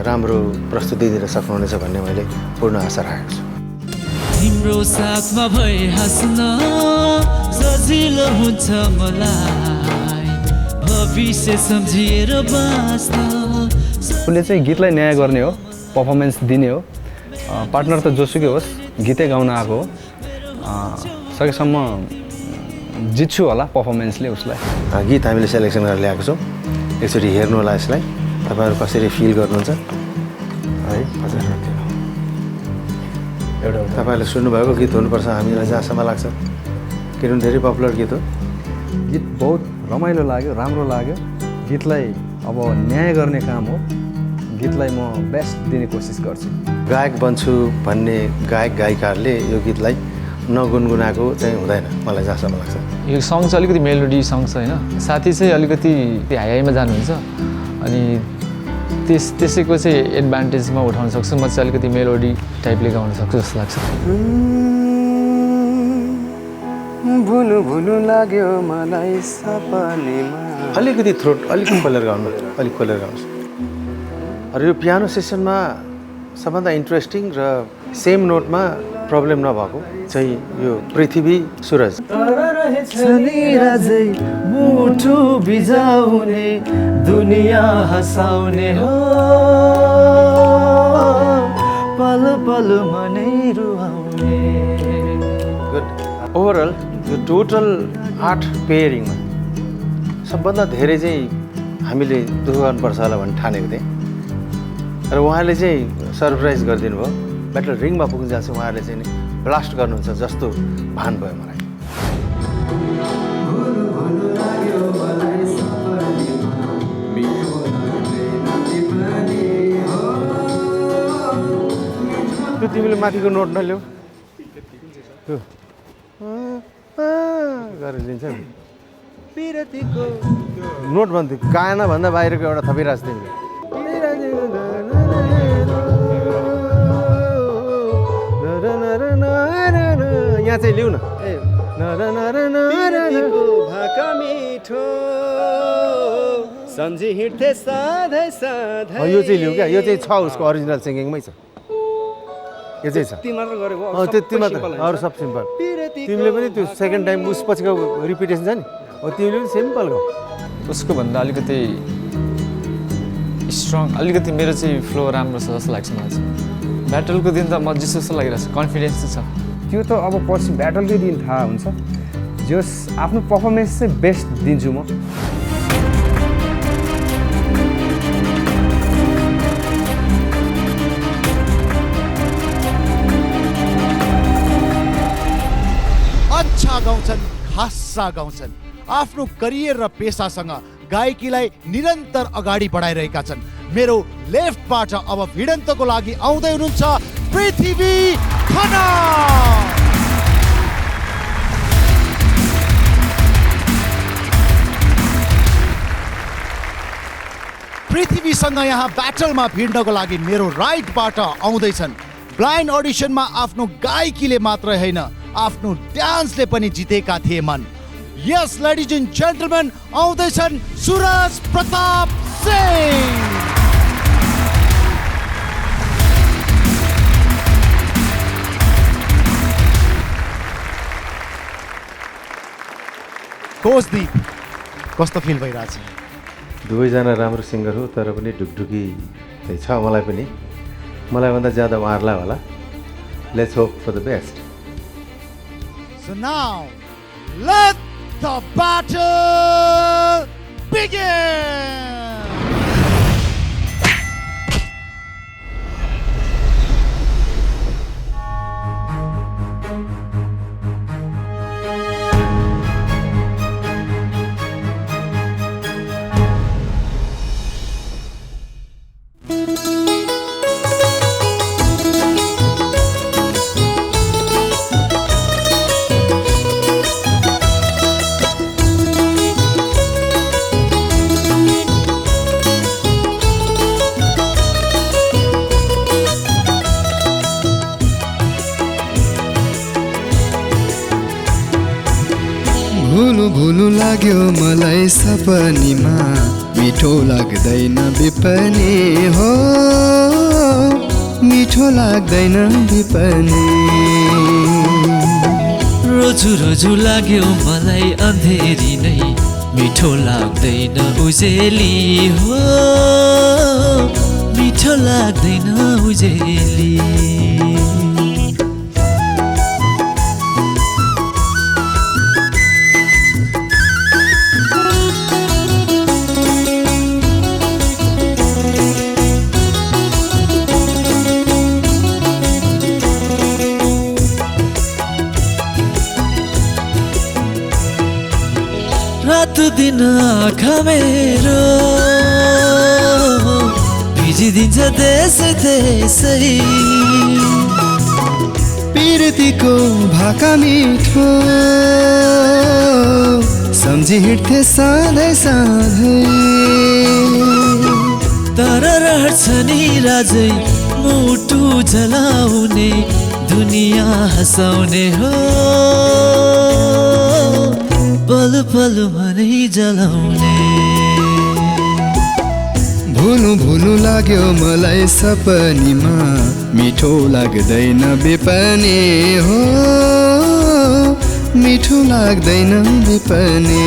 राम्रो प्रस्तुति दिन सक्नुहुनेछ भन्ने मैले पूर्ण आशा राखेको छु। तिम्रो साथमा भए हाँस्न सजिलो हुन्छ मलाई भविष्य सम्झिएर बाँच्न। उसले चाहिँ गीतलाई न्याय गर्ने हो, पर्फर्मेन्स दिने हो। पार्टनर त जोसुकै होस् गीतै गाउन आएको हो। सकेसम्म जित्छु होला पर्फर्मेन्सले उसलाई। गीत हामीले सेलेक्सन गरेर ल्याएको छौँ। एकचोटि हेर्नु होला यसलाई, तपाईँहरू कसरी फिल गर्नुहुन्छ है। हजुर एउटा तपाईँहरूले सुन्नुभएको गीत हुनुपर्छ हामीलाई जहाँसम्म लाग्छ, किनभने धेरै पपुलर गीत हो। गीत बहुत रमाइलो लाग्यो, राम्रो लाग्यो। गीतलाई अब न्याय गर्ने काम हो। गीतलाई म बेस्ट दिने कोसिस गर्छु। गायक बन्छु भन्ने गायक गायिकाहरूले यो गीतलाई नगुनगुनाएको चाहिँ हुँदैन मलाई जहाँसम्म लाग्छ। यो सङ चाहिँ अलिकति मेलोडी सङ छ होइन। साथी चाहिँ अलिकति हाइमा जानुहुन्छ अनि त्यसैको चाहिँ एडभान्टेजमा उठाउन सक्छु। म चाहिँ अलिकति मेलोडी टाइपले गाउन सक्छु जस्तो लाग्छ। भुनु भुनु लाग्यो मलाई सपनीमा। अलिकति थ्रोट अलिक खोलेर गाउनु, अलिक खोलेर गाउनुहोस्। र यो पियानो सेसनमा सबभन्दा इन्ट्रेस्टिङ र सेम नोटमा प्रब्लम नभएको चाहिँ यो पृथ्वी सुरज मुटु बिजाउने दुनियाँ हँसाउने हो पल पल मनै रुवाउने। गुड। ओभरअल यो टोटल 8 पेयरिङमा सबभन्दा धेरै चाहिँ हामीले दुःख गर्नुपर्छ होला भन्ने ठानेको थिएँ र उहाँले चाहिँ सरप्राइज गरिदिनु भयो। ब्याटल रिङमा पुग्नु जान्छ उहाँहरूले चाहिँ ब्लास्ट गर्नुहुन्छ जस्तो भान भयो मलाई। त्यो तिमीले माथिको नोट नल्याऊ गरेर लिन्छ नि नोट भन्थ्यो गाना भन्दा बाहिरको एउटा थपिरहेको छ तिमीले। यहाँ चाहिँ लिउ न सम्झी हिँड्थे सधैँ सधैँ। यो चाहिँ लिउ क्या यो चाहिँ छ उसको ओरिजिनल सिङ्गिङमै छ यो चाहिँ छ त्यति मात्र अरू सब सिम्पल। तिमीले पनि त्यो सेकेन्ड टाइम उस पछिको रिपिटेसन छ नि हो तिमीले पनि सिम्पल गौ उसको भन्दा अलिकति स्ट्रङ अलिकति मेरो चाहिँ फ्लो राम्रो छ जस्तो लाग्छ मलाई चाहिँ। ब्याटलको दिन त मजिस जस्तो लागिरहेको छ कन्फिडेन्स चाहिँ छ। त्यो त अब पछि ब्याटलकै दिन थाहा हुन्छ। जस आफ्नो पर्फर्मेन्स चाहिँ बेस्ट दिन्छु म। अच्छा गाउँछन् खासा गाउँछन्। आफ्नो करियर र पेसासँग गायकीलाई निरन्तर अगाडि बढाइरहेका छन्। मेरो लेफ्टबाट अब भिडन्तको लागि आउँदै हुनुहुन्छ पृथ्वी खना। पृथ्वीसँग यहाँ ब्याटलमा भिड्नको लागि मेरो राइटबाट आउँदैछन्। ब्लाइन्ड अडिसनमा आफ्नो गायकीले मात्र होइन आफ्नो डान्सले पनि जितेका थिए मन। यस लेडिज एन्ड जेन्टलमेन आउँदैछन् सुरज प्रताप सिंह। कोचदीप कस्तो फिल भइरहेछ? दुवैजना राम्रो सिङ्गर हो तर पनि ढुकढुकी छ मलाई पनि। मलाई भन्दा ज्यादा उहाँहरूलाई होला। Let's hope for the best. So now, let the battle begin! भुलु भुलु लाग्यो मलाई सपनीमा मिठो लाग्दैन विपनी हो मिठो लाग्दैन विपनी। रोजु रोजु लाग्यो मलाई अँधेरी नै मिठो लाग्दैन उजेली हो मिठो लाग्दैन उजेली। रात दिन आँखा मेरो भिजिदिन्छ त्यसै त्यसै पिरतीको भाका मिठो सम्झी हिँड्थे सधैँ सधैँ। तर रहन्छ नि राजै मुटु जलाउने दुनियाँ हँसाउने हो पल पल मनै जलाउने। भुलु भुलु लाग्यो मलाई सपनीमा मिठो लाग्दैन बेपनी हो मिठो लाग्दैन बेपनी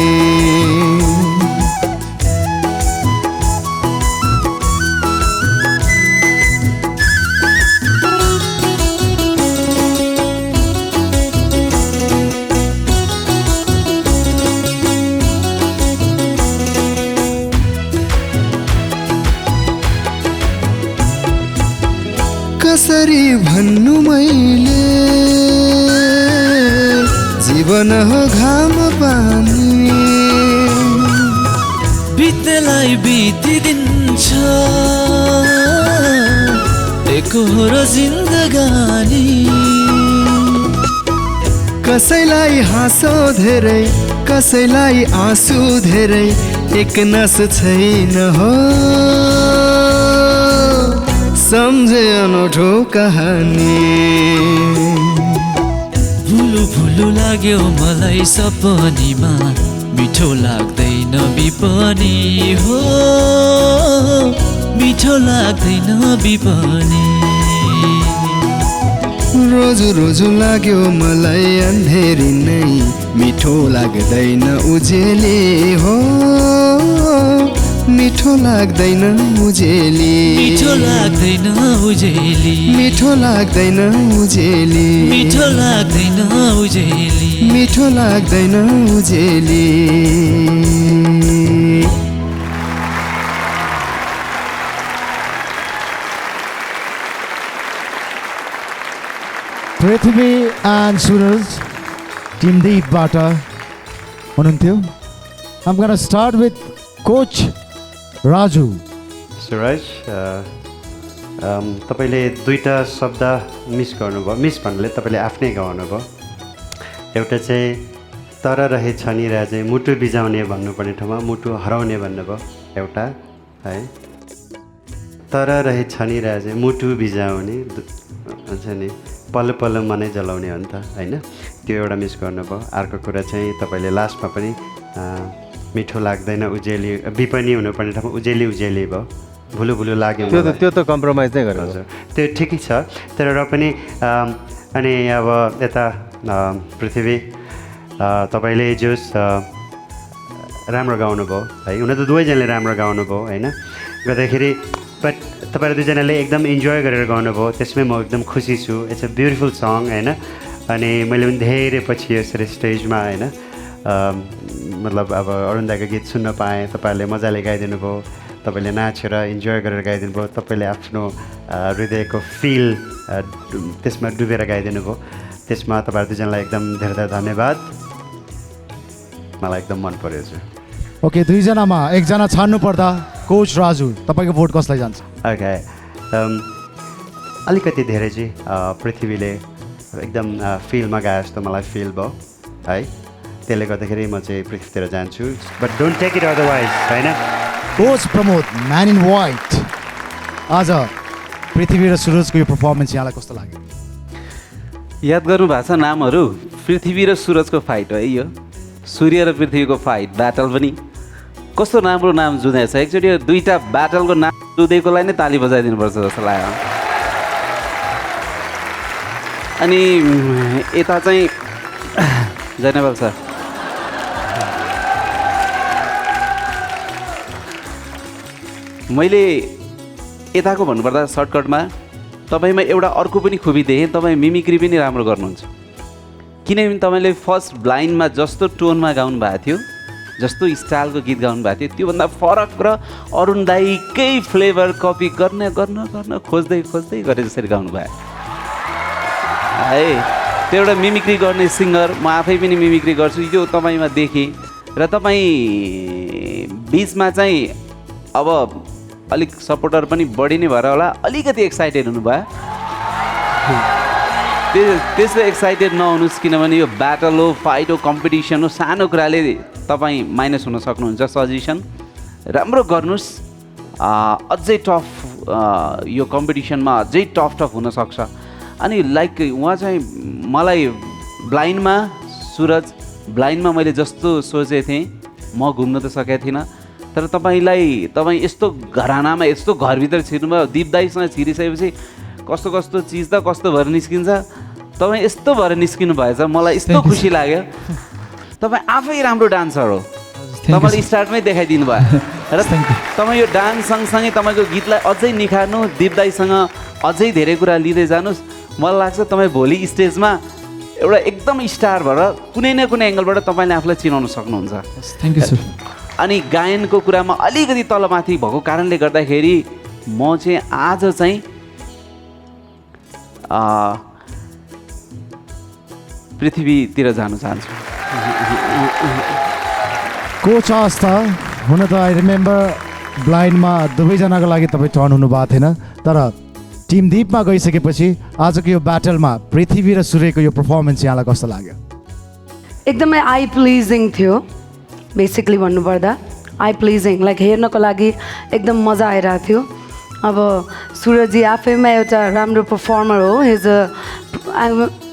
कसरी भन्नु मैले जीवन हो घाम पानी बित्नेलाई बितिदिन्छ एकहोरो जिन्दगानी कसैलाई हाँसो धेरै कसैलाई आँसु धेरै एक नस छैन हो सम्झे अनौठो कहानी भुलु भुलु लाग्यो मलाई सपनीमा मिठो लाग्दैन बिपनी हो मिठो लाग्दैन बिपनी रोजु रोजु लाग्यो मलाई अन्धेरी नै मिठो लाग्दैन उजेली हो मिठो लाग्दैन उजेली मिठो लाग्दैन उजेली मिठो लाग्दैन उजेली मिठो लाग्दैन उजेली मिठो लाग्दैन उजेली पृथ्वी एन्ड सुरज टिम दीपबाट हुनुहुन्थ्यो. I'm gonna start with Coach Raju. Suraj तपाईँले दुईवटा शब्द मिस गर्नुभयो. मिस भन्नाले तपाईँले आफ्नै गाउनुभयो. एउटा चाहिँ तर रहेछ नि राजै मुटु बिजाउने भन्नुपर्ने ठाउँमा मुटु हराउने भन्नुभयो एउटा है. तर रहेछ नि राजै मुटु बिजाउने हुन्छ नि पल्लो पल्लो मनै जलाउने हो नि त होइन. त्यो एउटा मिस गर्नुभयो. अर्को कुरा चाहिँ तपाईँले लास्टमा पनि मिठो लाग्दैन उजेली बिपनी हुनुपर्ने ठाउँमा उजेली उजेली भयो. भुलु भुलु लाग्यो त्यो त कम्प्रोमाइज नै गरेको हजुर. त्यो ठिकै छ तर र पनि अनि अब यता पृथ्वी तपाईँले जोस् राम्रो गाउनुभयो है. हुन त दुवैजनाले राम्रो गाउनुभयो होइन. गर्दाखेरि बट तपाईँहरू दुईजनाले एकदम इन्जोय गरेर गाउनुभयो. त्यसमै म एकदम खुसी छु. इट्स अ ब्युटिफुल सङ होइन. अनि मैले पनि धेरै पछि यसरी स्टेजमा होइन मतलब अब अरुण दाइको गीत सुन्न पाएँ. तपाईँहरूले मजाले गाइदिनु भयो. तपाईँले नाचेर इन्जोय गरेर गाइदिनु भयो. तपाईँले आफ्नो हृदयको फिल त्यसमा डुबेर गाइदिनु भयो. त्यसमा तपाईँहरू दुईजनालाई एकदम धेरै धेरै धन्यवाद. मलाई एकदम मन पऱ्यो चाहिँ. ओके दुईजनामा एकजना छान्नु पर्दा कोच राजु तपाईँको भोट कसलाई जान्छ? ओके अलिकति धेरै चाहिँ पृथ्वीले एकदम फिलमा गाए जस्तो मलाई फिल भयो है. त्यसले गर्दाखेरि म चाहिँ पृथ्वीतिर जान्छु. But don't take it otherwise होइन. Coach Pramod man in white आज पृथ्वी र सुरजको यो पर्फर्मेन्स यहाँलाई कस्तो लाग्यो? याद गर्नु भएको छ नामहरू पृथ्वी र सुरजको फाइट है. यो सूर्य र पृथ्वीको फाइट ब्याटल पनि कस्तो राम्रो नाम जुझाएछ. एकचोटि यो दुईवटा ब्याटलको नाम जुधेकोलाई नै ताली बजाइदिनुपर्छ जस्तो लाग्यो. अनि यता चाहिँ जयनेवाल सर मैले यताको भन्नुपर्दा सर्टकटमा तपाईँमा एउटा अर्को पनि खुबी देखेँ. तपाईँ मिमिक्री पनि राम्रो गर्नुहुन्छ. किनभने तपाईँले फर्स्ट ब्लाइन्डमा जस्तो टोनमा गाउनु भएको थियो जस्तो स्टाइलको गीत गाउनु भएको थियो त्योभन्दा फरक र अरुण दाईकै फ्लेभर कपी गर्न खोज्दै खोज्दै गरे जसरी गाउनु भयो है. त्यो एउटा मिमिक्री गर्ने सिङ्गर. म आफै पनि मिमिक्री गर्छु. यो तपाईँमा देखेँ र तपाईँ बिचमा चाहिँ अब अलिक सपोर्टर पनि बढी नै भएर होला अलिकति एक्साइटेड हुनुभयो. त्यस्तो एक्साइटेड नहुनुहोस् किनभने यो ब्याटल हो फाइट हो कम्पिटिसन हो. सानो कुराले तपाईँ माइनस हुन सक्नुहुन्छ. सजेसन राम्रो गर्नुहोस्. अझै टफ यो कम्पिटिसनमा अझै टफ हुनसक्छ. अनि लाइक उहाँ चाहिँ मलाई ब्लाइन्डमा सुरज ब्लाइन्डमा मैले जस्तो सोचेको थिएँ म घुम्न त सकेको थिइनँ. तर तपाईँ यस्तो घरानामा यस्तो घरभित्र छिर्नुभयो, दीप दाईसँग छिरिसकेपछि कस्तो कस्तो चिज त कस्तो भएर निस्किन्छ। तपाईँ यस्तो भएर निस्किनु भएछ, मलाई यस्तो खुसी लाग्यो। तपाईँ आफै राम्रो डान्सर हो, तपाईँले स्टार्टमै देखाइदिनु भयो र तपाईँ यो डान्स सँगसँगै तपाईँको गीतलाई अझै निखार्नु, दीप दाईसँग अझै धेरै कुरा लिँदै जानुहोस्। मलाई लाग्छ तपाईँ भोलि स्टेजमा एउटा एकदम स्टार भएर कुनै न कुनै एङ्गलबाट तपाईँले आफूलाई चिनाउन सक्नुहुन्छ। Thank you sir. अनि गायनको कुरामा अलिकति तलमाथि भएको कारणले गर्दाखेरि म चाहिँ आज चाहिँ पृथ्वीतिर जान चाहन्छु। कोच आस्था, हुन त आई रिमेम्बर ब्लाइन्डमा दुवैजनाको लागि तपाईँ टर्न हुनुभएको थिएन, तर टिम दीपमा गइसकेपछि आजको यो ब्याटलमा पृथ्वी र सूर्यको यो पर्फर्मेन्स यहाँलाई कस्तो लाग्यो? एकदमै आई प्लिजिङ थियो। बेसिकली भन्नुपर्दा आई प्लिजिङ, लाइक हेर्नको लागि एकदम मजा आइरहेको थियो। अब सूरजी आफैमा एउटा राम्रो पर्फर्मर हो।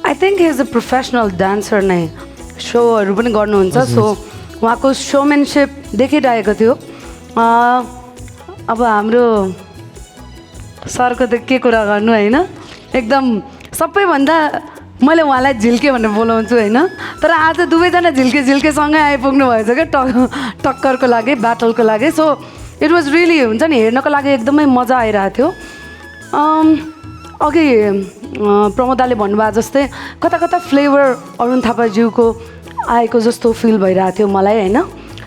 I think he is a professional dancer नै, सोहरू पनि गर्नुहुन्छ। सो उहाँको सोमेनसिप देखिरहेको थियो। अब हाम्रो सरको त के कुरा गर्नु होइन, एकदम सबैभन्दा मैले उहाँलाई झिल्के भनेर बोलाउँछु होइन, तर आज दुवैजना झिल्केसँगै आइपुग्नु भएछ क्या टक्करको लागि, ब्याटलको लागि। सो इट वाज रियली हुन्छ नि, हेर्नको लागि एकदमै मजा आइरहेको थियो। अघि प्रमोदाले भन्नुभयो जस्तै कता कता फ्लेभर अरुण थापाज्यूको आएको जस्तो फिल भइरहेको थियो मलाई होइन।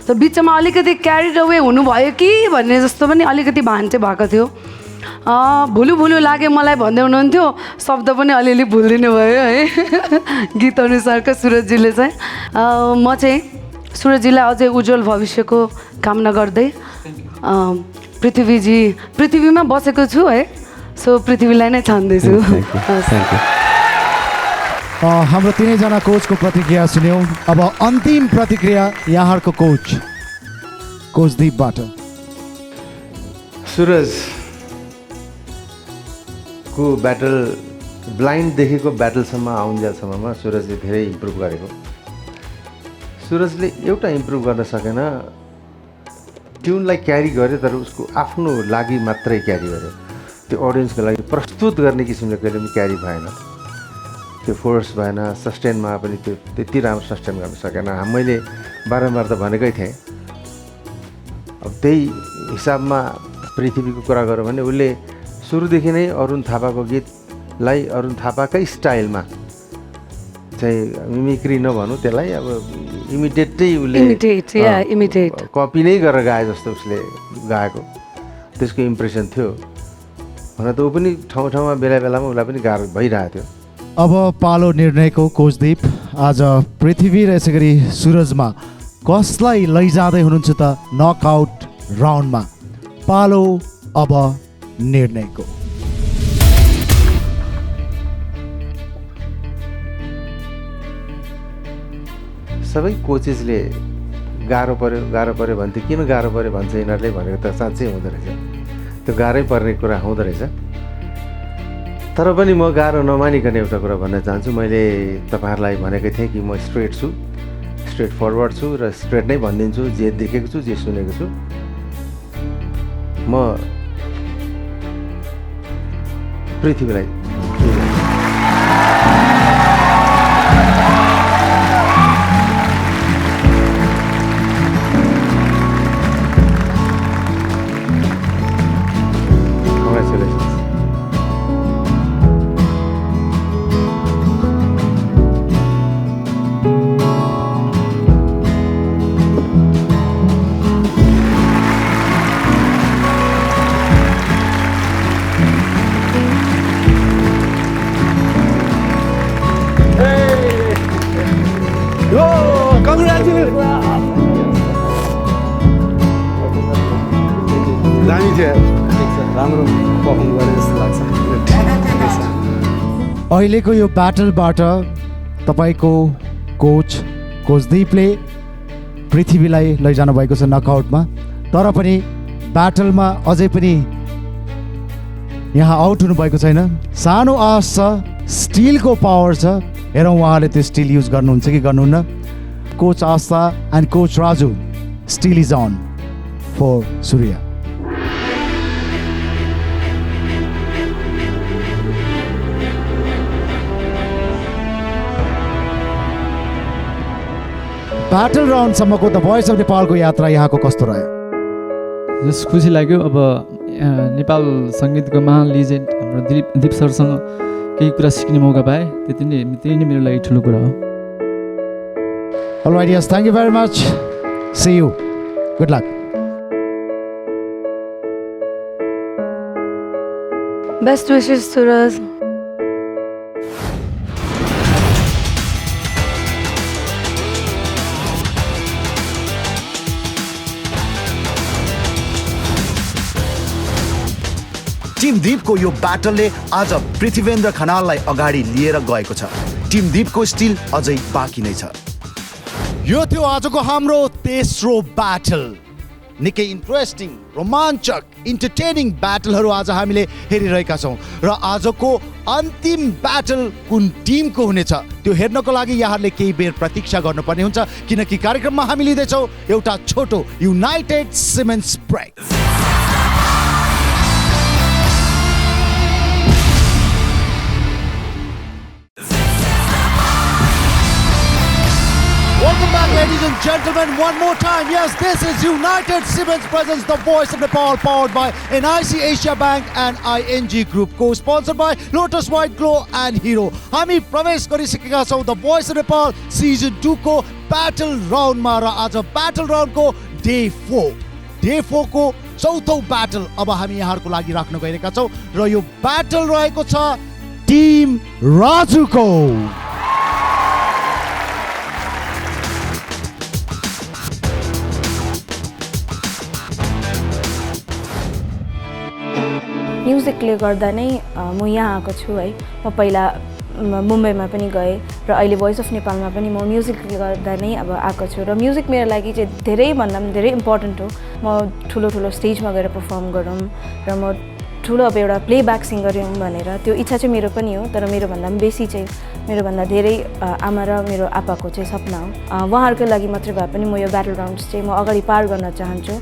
त बिचमा अलिकति क्यारिड अवे हुनुभयो कि भन्ने जस्तो पनि अलिकति भान चाहिँ भएको थियो। भुलु भुलु लाग्यो मलाई भन्दै हुनुहुन्थ्यो, शब्द पनि अलिअलि भुलिदिनु भयो है गीत अनुसारको सुरजजीले चाहिँ। म चाहिँ सुरजजीलाई अझै उज्जवल भविष्यको कामना गर्दै पृथ्वीमा बसेको छु है। सो पृथ्वीलाई नै छान्दैछु। हाम्रो तिनैजना कोचको प्रतिक्रिया सुन्यौँ। अब अन्तिम प्रतिक्रिया यहाँहरूको कोच दीपबाट। सुरजको ब्याटल ब्लाइन्डदेखिको ब्याटलसम्म आउन्जेलसम्ममा सुरजले धेरै इम्प्रुभ गरेको। सुरजले एउटा इम्प्रुभ गर्न सकेन, ट्युनलाई क्यारी गर्यो तर उसको आफ्नो लागि मात्रै क्यारी गर्यो, त्यो अडियन्सको लागि प्रस्तुत गर्ने किसिमले कहिले पनि क्यारी भएन, त्यो फोर्स भएन, सस्टेनमा पनि त्यो त्यति राम्रो सस्टेन गर्न सकेन। मैले बारम्बार त भनेकै थिएँ। अब त्यही हिसाबमा पृथ्वीको कुरा गरौँ भने उसले सुरुदेखि नै अरुण थापाको गीतलाई अरुण थापाकै स्टाइलमा चाहिँ मिमिक्री नभनौँ त्यसलाई, अब इमिडिएटै उसले कपी नै गरेर गाए जस्तो उसले गाएको, त्यसको इम्प्रेसन थियो। हुन त ऊ पनि ठाउँ ठाउँमा बेला बेलामा उसलाई पनि गाह्रो भइरहेको थियो। अब पालो निर्णयको कोचदीप, आज पृथ्वी र यसै गरी सुरजमा कसलाई लैजाँदै हुनुहुन्छ त नकआउट राउन्डमा? पालो अब निर्णयको। सबै कोचेसले गाह्रो पऱ्यो भन्थ्यो। किन गाह्रो पऱ्यो भन्छ यिनीहरूले भनेको त साँच्चै हुँदो रहेछ, त्यो गाह्रै पर्ने कुरा हुँदो रहेछ। तर पनि म गाह्रो नमानिकन एउटा कुरा भन्न चाहन्छु। मैले तपाईँहरूलाई भनेको थिएँ कि म स्ट्रेट छु, स्ट्रेट फरवर्ड छु र स्ट्रेट नै भनिदिन्छु, जे देखेको छु जे सुनेको छु। म पृथ्वीलाई राम्रो पर्फर्म गरे जस्तो लाग्छ। अहिलेको यो ब्याटलबाट तपाईँको कोचदीपले पृथ्वीलाई लैजानु भएको छ नकआउटमा, तर पनि ब्याटलमा अझै पनि यहाँ आउट हुनुभएको छैन। सानो आश छ, स्टिलको पावर छ, हेरौँ उहाँले त्यो स्टिल युज गर्नुहुन्छ कि गर्नुहुन्न। Coach Aastha and coach Raju, still is on. for Surya. Battle राउन्डसम्मको द भोइस अफ नेपालको यात्रा यहाँको कस्तो रह्यो? जस खुसी लाग्यो। अब नेपाल सङ्गीतको महान लिजेन्ड हाम्रो दिप सरसँग केही कुरा सिक्ने मौका पाएँ, त्यही नै मेरो लागि ठुलो कुरा हो। Alright, yes, thank you very much. See you. Good luck. Best wishes, Suraj. Team दीपको यो ब्याटलले आज पृथ्वीन्द्र खनाललाई अगाडि लिएर गएको छ। टिम दीपको स्टिल अझै बाँकी नै छ। यो थियो आजको हाम्रो तेस्रो ब्याटल। निकै इन्ट्रेस्टिङ, रोमाञ्चक, इन्टरटेनिङ ब्याटलहरू आज हामीले हेरिरहेका छौँ र आजको अन्तिम ब्याटल कुन टिमको हुनेछ त्यो हेर्नको लागि यहाँहरूले केही बेर प्रतीक्षा गर्नुपर्ने हुन्छ, किनकि कार्यक्रममा हामी लिँदैछौँ एउटा छोटो united cements break. Welcome back, ladies and gentlemen, one more time. Yes, this is United Siemens presents The Voice of Nepal, powered by NIC Asia Bank and ING Group, co-sponsored by Lotus White Glow and Hero. हामी प्रवेश गरिसकेका छौँ The Voice of Nepal Season 2 को battle राउन्डमा र आज battle राउन्डको day 4 को चौथो ब्याटल अब हामी यहाँहरूको लागि राख्न गइरहेका छौँ र यो ब्याटल रहेको छ टिम राजुको। म्युजिकले गर्दा नै म यहाँ आएको छु है। म पहिला मुम्बईमा पनि गएँ र अहिले भोइस अफ नेपालमा पनि म म्युजिकले गर्दा नै अब आएको छु र म्युजिक मेरो लागि चाहिँ धेरैभन्दा पनि धेरै इम्पोर्टेन्ट हो। म ठुलो स्टेजमा गएर पर्फर्म गरौँ र म ठुलो अब एउटा प्लेब्याक सिङ्गर हौँ भनेर त्यो इच्छा चाहिँ मेरो पनि हो। तर मेरोभन्दा पनि बेसी चाहिँ मेरोभन्दा धेरै आमा र मेरो आप्पाको चाहिँ सपना हो। उहाँहरूको लागि मात्रै भए पनि म यो ब्याटल राउन्ड्स चाहिँ म अगाडि पार गर्न चाहन्छु।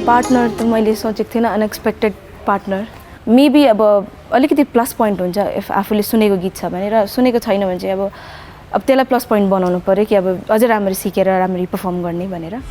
पार्टनर त मैले सोचेको थिइनँ, अनएक्सपेक्टेड पार्टनर। मेबी अब अलिकति प्लस पोइन्ट हुन्छ इफ आफूले सुनेको गीत छ भने, र सुनेको छैन भने चाहिँ अब त्यसलाई प्लस पोइन्ट बनाउनु पऱ्यो कि अब अझै राम्ररी सिकेर राम्ररी पर्फर्म गर्ने भनेर।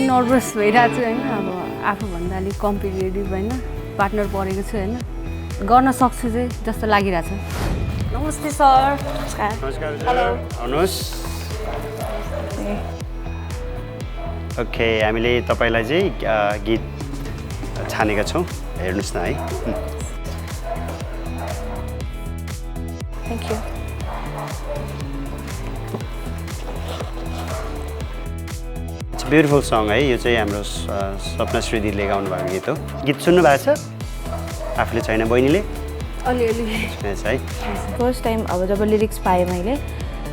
नर्भस भइरहेको छु होइन। अब आफूभन्दा अलिक कम्पिटेटिभ होइन, पार्टनर परेको छु होइन, गर्न सक्छु चाहिँ जस्तो लागिरहेछ। नमस्ते सर। नमस्कार। हेलो। आउनुहोस्। ओके, हामीले तपाईँलाई चाहिँ गीत छानेका छौँ, हेर्नुहोस् न है। Thank you. ब्युटिफुल सङ है, यो चाहिँ हाम्रो स्वप्न श्रीदीले गाउनु भएको गीत हो। गीत सुन्नु भएको छ आफूले? छैन? बहिनीले अलिअलि है। फर्स्ट टाइम अब जब लिरिक्स पाएँ मैले,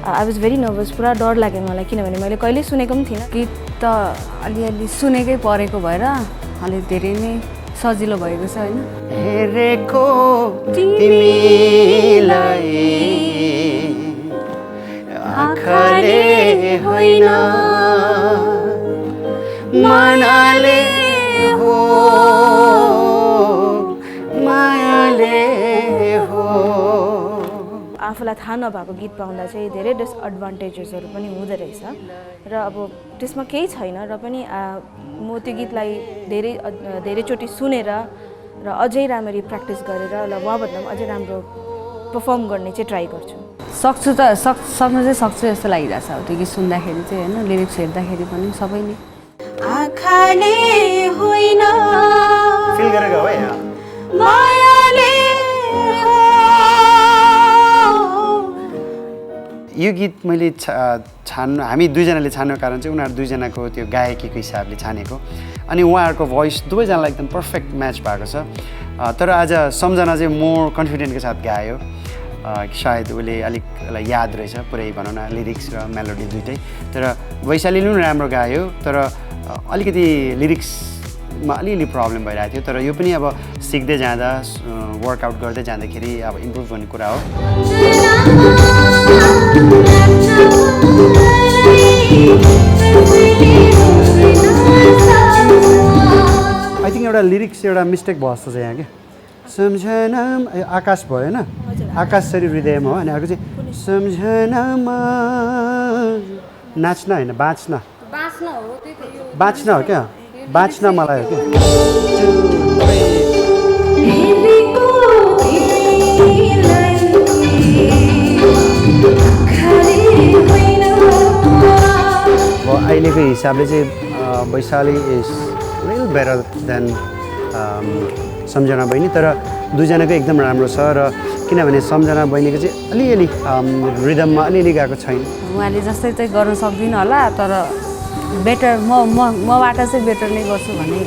आई वाज भेरी नर्भस। पुरा डर लाग्यो मलाई, किनभने मैले कहिल्यै सुनेको पनि थिइनँ। गीत त अलिअलि सुनेकै परेको भएर अलिक धेरै नै सजिलो भएको छ होइन। हेरेको तिमीलाई आँखाले होइन मनले हो, मायाले हो। आफूलाई थाहा नभएको गीत पाउँदा चाहिँ धेरै डिसएडभान्टेजेसहरू पनि हुँदो रहेछ र अब त्यसमा केही छैन र पनि म त्यो गीतलाई धेरैचोटि सुनेर र अझै राम्ररी प्र्याक्टिस गरेर ल उहाँभन्दा पनि अझै राम्रो पर्फर्म गर्ने चाहिँ ट्राई गर्छु। सक्छु त सक्नु चाहिँ सक्छु जस्तो लागिरहेछ अब त्यो गीत सुन्दाखेरि चाहिँ होइन, लिरिक्स हेर्दाखेरि पनि सबै नै। आँखाले होइन फिल गरेको हो यहाँ, मायाले हो। यो गीत मैले हामी दुईजनाले छान्नुको कारण चाहिँ उनीहरू दुईजनाको त्यो गायकीको हिसाबले छानेको अनि उहाँहरूको भोइस दुवैजनालाई एकदम पर्फेक्ट म्याच भएको छ तर आज सम्झना चाहिँ मोर कन्फिडेन्टको साथ गायो सायद उसले अलिक याद रहेछ पुरै भनौँ न लिरिक्स र मेलोडी दुइटै तर वैशालीले पनि राम्रो गायो तर अलिकति लिरिक्समा अलिअलि प्रब्लम भइरहेको थियो तर यो पनि अब सिक्दै जाँदा वर्कआउट गर्दै जाँदाखेरि अब इम्प्रुभ गर्ने कुरा हो आई थिङ्क एउटा लिरिक्स एउटा मिस्टेक भयो जस्तो छ यहाँ क्या सम्झना आकाश भयो होइन आकाश सरी हृदयमा हो अनि अर्को चाहिँ सम्झनामा नाच्न होइन बाँच्न बाँच्न हो क्या बाँच्न मलाई हो क्या अहिलेको हिसाबले चाहिँ Vaishali is well better than Samjhana बहिनी तर दुईजनाको एकदम राम्रो छ र किनभने सम्झना बहिनीको चाहिँ अलिअलि रिदममा अलिअलि गएको छैन उहाँले जस्तै चाहिँ गर्न सक्दिनँ होला तर बेटर मबाट चाहिँ बेटर नै गर्छु भन्ने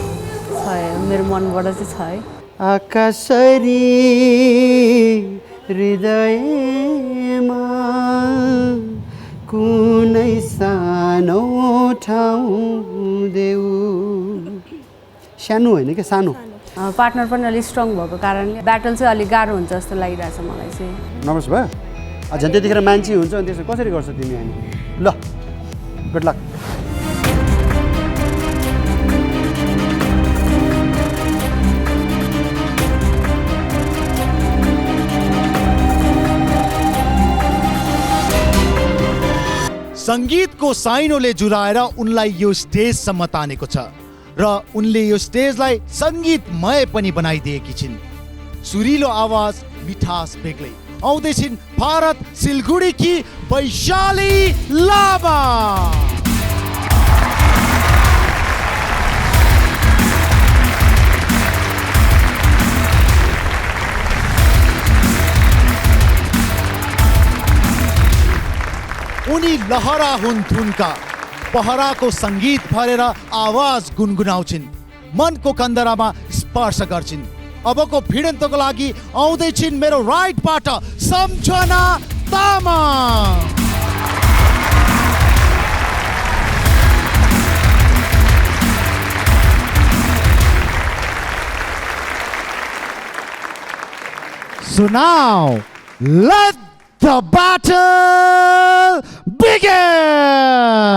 छ मेरो मनबाट चाहिँ छ है आकाशरी हृदयमा कुनै सानो ठाउँ देऊ सानो होइन क्या सानो पार्टनर पनि अलिक स्ट्रङ भएको कारणले ब्याटल चाहिँ अलिक गाह्रो हुन्छ जस्तो लागिरहेछ मलाई चाहिँ नर्भस भयो झन् त्यतिखेर मान्छे हुन्छ अनि त्यसो कसरी गर्छ तिमी अनि ल गुड लक सङ्गीतको साइनोले जुराएर उनलाई यो स्टेजसम्म तानेको छ र उनले यो स्टेजलाई सङ्गीतमय पनि बनाइदिएकी छिन् सुरिलो आवाज मिठास बेग्लै आउँदैछिन् भारत सिलगढीकी वैशाली लामा उनी लहरा हुन् धुनका पहराको सङ्गीत भरेर आवाज गुनगुनाउँछिन् मनको कन्दरामा स्पर्श गर्छिन् अबको भिडन्तको लागि आउँदैछिन् मेरो राइटबाट सम्झना Tamang So now, let the battle begin!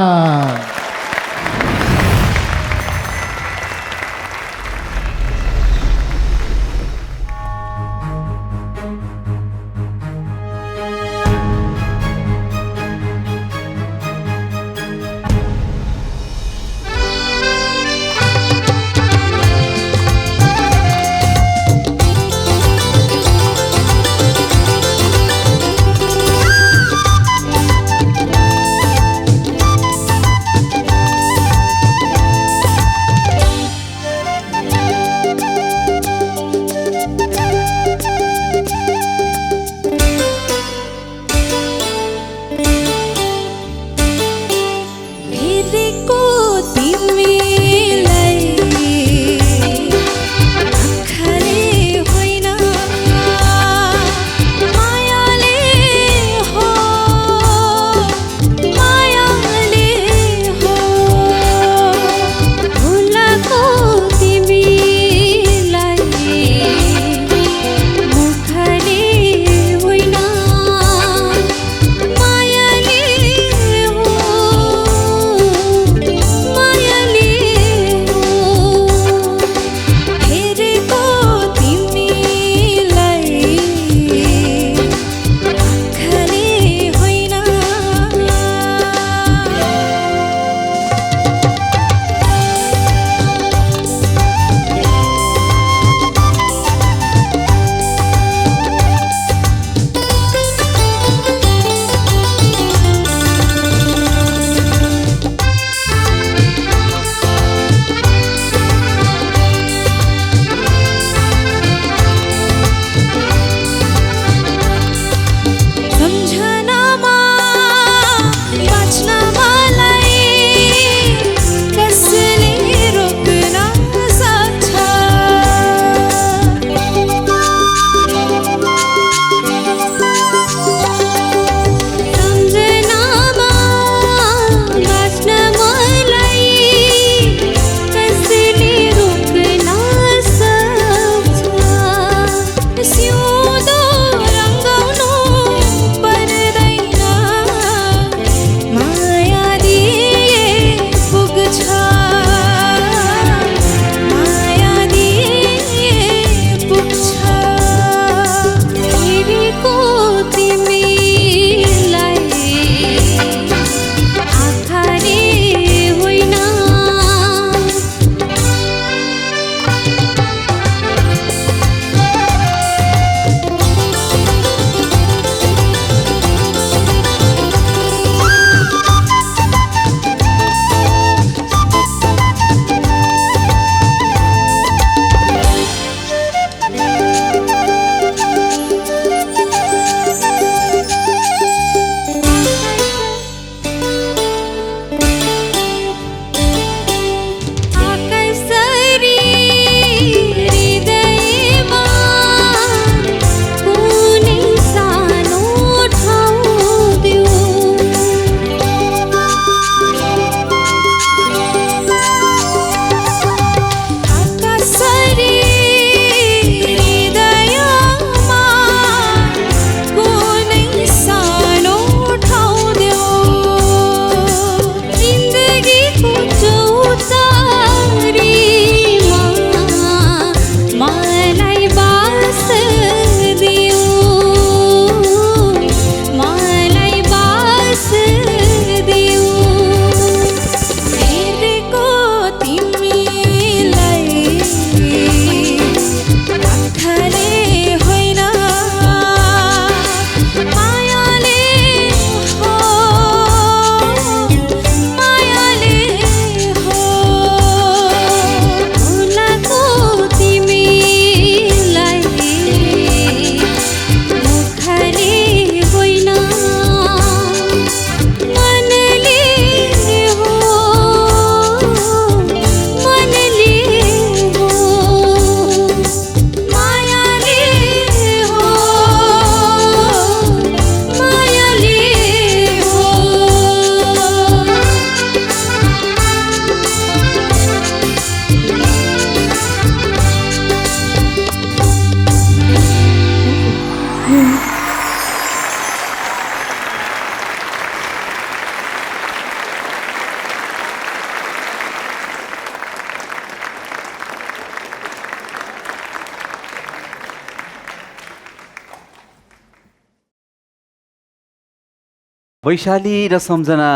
Vaishali र सम्झना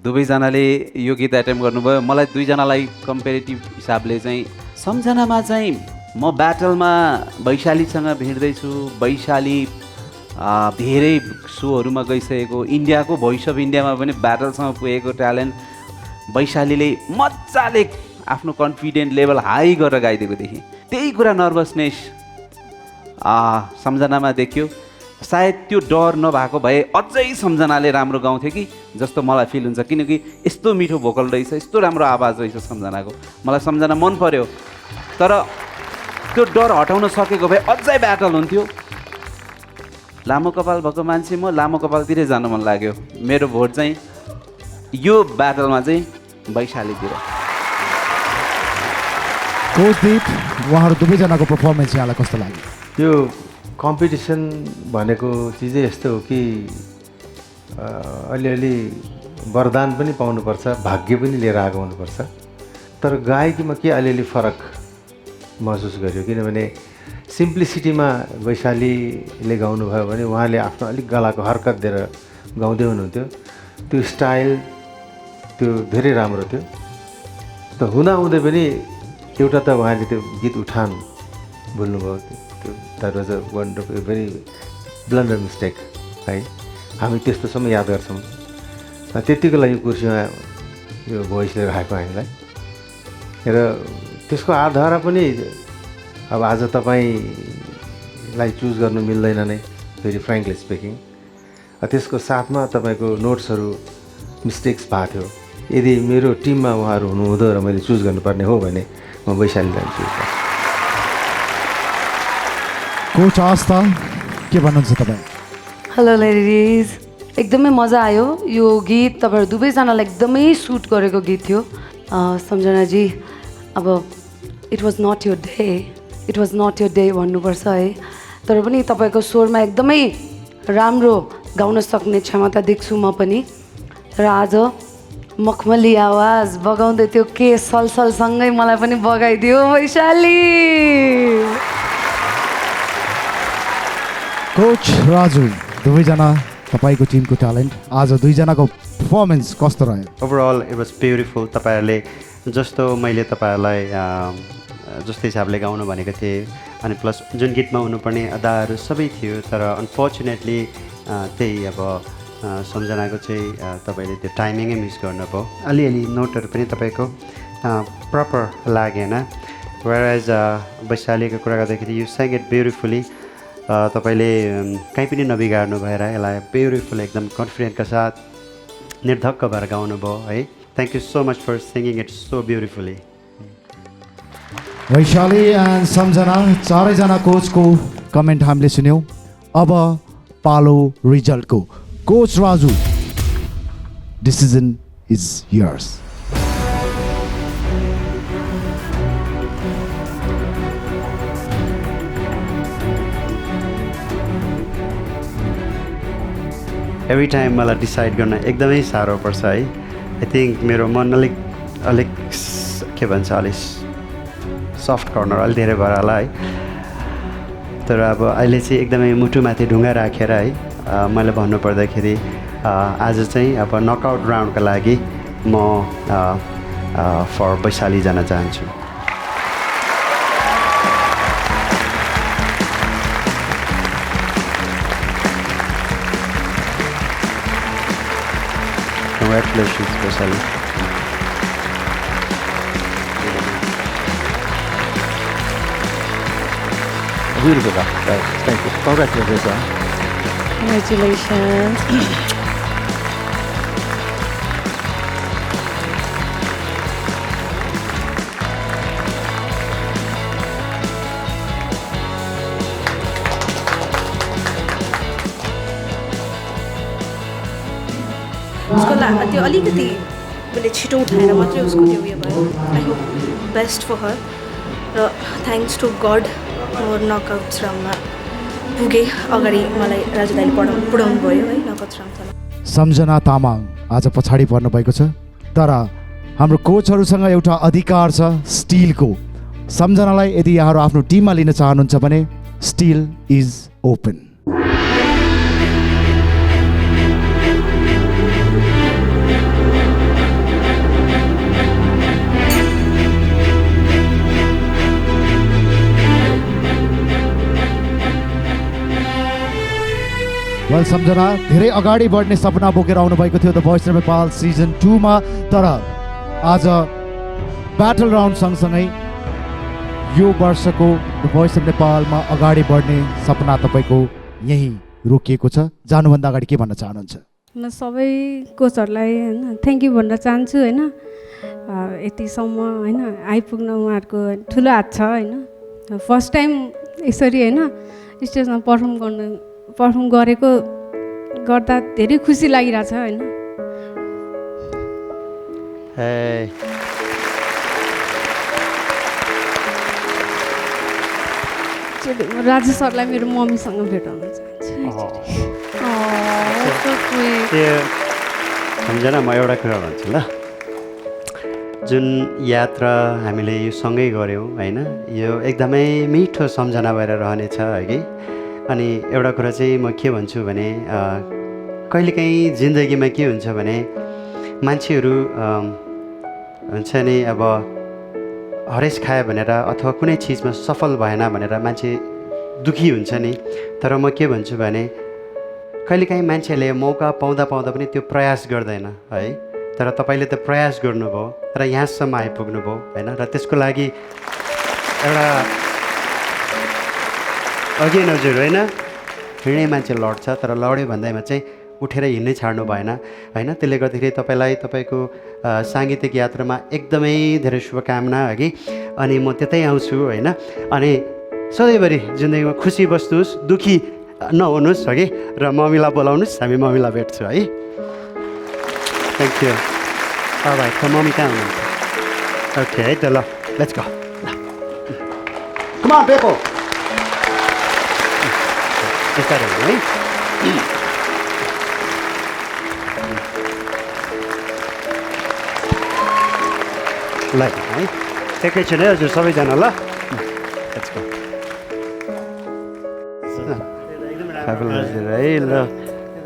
दुवैजनाले यो गीत एटेम्प गर्नुभयो। मलाई दुईजनालाई कम्पेरिटिभ हिसाबले चाहिँ सम्झनामा चाहिँ म ब्याटलमा वैशालीसँग भिड्दैछु। वैशाली धेरै सोहरूमा गइसकेको, इन्डियाको भोइस अफ इन्डियामा पनि ब्याटलसँग पुगेको ट्यालेन्ट वैशालीले मजाले आफ्नो कन्फिडेन्ट लेभल हाई गरेर गाइदिएको देखेँ। त्यही कुरा नर्भसनेस सम्झनामा देखियो। सायद त्यो डर नभएको भए अझै सम्झनाले राम्रो गाउँथ्यो कि जस्तो मलाई फिल हुन्छ, किनकि यस्तो मिठो भोकल रहेछ, यस्तो राम्रो आवाज रहेछ सम्झनाको। मलाई सम्झना मन पर्यो, तर त्यो डर हटाउन सकेको भए अझै ब्याटल हुन्थ्यो। लामो कपाल भएको मान्छे म, लामो कपालतिरै जानु मन लाग्यो। मेरो भोट चाहिँ यो ब्याटलमा चाहिँ वैशालीतिर। कोच दीप, उहाँहरू दुवैजनाको पर्फर्मेन्स यहाँलाई कस्तो लाग्यो? यो कम्पिटिसन भनेको चिजै यस्तो हो कि अलिअलि वरदान पनि पाउनुपर्छ, भाग्य पनि लिएर आएको हुनुपर्छ। तर गायकीमा के अलिअलि फरक महसुस गर्यो, किनभने सिम्प्लिसिटीमा वैशालीले गाउनुभयो भने उहाँले आफ्नो अलिक गलाको हरकत दिएर गाउँदै हुनुहुन्थ्यो। त्यो स्टाइल त्यो धेरै राम्रो थियो। त हुँदाहुँदै पनि एउटा त उहाँले त्यो गीत उठान भुल्नुभयो। त्यो that was a wonderful very blunder mistake है। हामी त्यस्तोसम्म याद गर्छौँ। त्यतिको लागि कुर्सीमा यो भोइसले राखेको हामीलाई। र त्यसको आधार पनि अब आज तपाईँलाई चुज गर्नु मिल्दैन नै, भेरी फ्रेङ्कली स्पिकिङ। त्यसको साथमा तपाईँको नोट्सहरू मिस्टेक्स भएको थियो। यदि मेरो टिममा उहाँहरू हुनुहुँदो र मैले चुज गर्नुपर्ने हो भने म वैशालीलाई चुज गर्छु। कोच आस्था, के भन्नुहुन्छ तपाईँ? हेलो लेडिज, एकदमै मजा आयो। यो गीत तपाईँहरू दुवैजनालाई एकदमै सुट गरेको गीत थियो। सम्झनाजी, अब it was not your day, it was not your day भन्नुपर्छ है। तर पनि तपाईँको स्वरमा एकदमै राम्रो गाउन सक्ने क्षमता देख्छु म पनि। र आज मखमली आवाज बगाउँदै त्यो के सलसलसँगै मलाई पनि बगाइदियो वैशाली। कोच राजु, दुवैजना तपाईँको टिमको ट्यालेन्ट, आज दुईजनाको पर्फर्मेन्स कस्तो रह्यो? Overall it was beautiful. तपाईँहरूले जस्तो मैले तपाईँहरूलाई जस्तो हिसाबले गाउनु भनेको थिएँ, अनि प्लस जुन गीतमा हुनुपर्ने अदाहरू सबै थियो, तर अनफर्चुनेटली त्यही अब सम्झनाको चाहिँ तपाईँले त्यो टाइमिङै मिस गर्नुभयो। अलिअलि नोटहरू पनि तपाईँको प्रपर लागेन। वेयरएज वैशालीको कुरा गर्दाखेरि यु सेङ इट ब्युटिफुल्ली। तपाईँले कहीँ पनि नबिगार्नु भएर यसलाई ब्युटिफुल एकदम कन्फिडेन्टका साथ निर्धक्क भएर गाउनुभयो है। Thank you so much for singing it so beautifully. Vaishali and Samjhana चारैजना कोचको कमेन्ट हामीले सुन्यौँ। अब पालो रिजल्टको। Coach Raju, decision is yours. Every time मलाई डिसाइड गर्न एकदमै साह्रो पर्छ है। आई थिङ्क मेरो मन अलिक के भन्छ, अलिक सफ्ट कर्नर अलिक धेरै भएर होला है। तर अब अहिले चाहिँ एकदमै मुटुमाथि ढुङ्गा राखेर है, मैले भन्नुपर्दाखेरि आज चाहिँ अब नकआउट राउन्डका लागि म फर वैशाली जान चाहन्छु। Congratulations, Vaishali. Beautiful, guys. Thank you. Congratulations. Congratulations. उसको त्यो अलिकति मैले छिटो उठाएर मात्रै उसको त्यो उयो भयो। आई होप बेस्ट फर हर। र थ्याङ्क्स टु गड म नकआउट राउन्डमा पुगेँ। अगाडि मलाई राजु दाइले पुऱ्याउनु भयो है नकआउट राउन्डसम्म। सम्झना तामाङ आज पछाडि पर्नु भएको छ, तर हाम्रो कोचहरूसँग एउटा अधिकार छ स्टिलको। सम्झनालाई यदि यहाँहरू आफ्नो टिममा लिन चाहनुहुन्छ भने स्टिल इज ओपन। वेल सम्झना धेरै अगाडि बढ्ने सपना बोकेर आउनुभएको थियो the voice of Nepal season 2 मा, तर आज ब्याटल राउन्ड सँगसँगै यो वर्षको द भोइस अफ नेपालमा अगाडि बढ्ने सपना तपाईँको यही रोकिएको छ। जानुभन्दा अगाडि के भन्न चाहनुहुन्छ? म सबै कोचहरूलाई होइन थ्याङ्क यू भन्न चाहन्छु होइन, यतिसम्म होइन आइपुग्न उहाँहरूको ठुलो हात छ होइन। फर्स्ट टाइम यसरी होइन स्टेजमा पर्फर्म गरेको गर्दा धेरै खुसी लागिरहेछ होइन। राजु सरलाई मेरो मम्मीसँग भेटाउन चाहन्छु। सम्झना म एउटा कुरा भन्छु ल, जुन यात्रा हामीले यो सँगै गऱ्यौँ होइन, यो एकदमै मिठो सम्झना भएर रहनेछ है कि। अनि एउटा कुरा चाहिँ म के भन्छु भने कहिलेकाहीँ जिन्दगीमा के हुन्छ भने मान्छेहरू हुन्छ नि अब हरेस खायो भनेर अथवा कुनै चिजमा सफल भएन भनेर मान्छे दुखी हुन्छ नि। तर म के भन्छु भने कहिलेकाहीँ मान्छेले मौका पाउँदा पनि त्यो प्रयास गर्दैन है, तर तपाईँले त प्रयास गर्नुभयो र यहाँसम्म आइपुग्नुभयो होइन। र त्यसको लागि एउटा अघि हजुर होइन हिँड्ने मान्छे लड्छ, तर लड्यो भन्दैमा चाहिँ उठेर हिँड्नै छाड्नु भएन होइन। त्यसले गर्दाखेरि तपाईँलाई तपाईँको साङ्गीतिक यात्रामा एकदमै धेरै शुभकामना है कि। अनि म त्यतै आउँछु होइन। अनि सधैँभरि जिन्दगीमा खुसी बस्नुहोस्, दुखी नहुनुहोस् है कि, र मम्मीलाई बोलाउनुहोस्, हामी मम्मीलाई भेट्छु है। Thank you. भाइ त मम्मी कहाँ हुनुहुन्छ? ओके है त ल लेट्स गो। कम अन पेपो बिस्तारै है। ल है एकैछिन है हजुर सबैजना ल लेट्स गो। हजुर है ल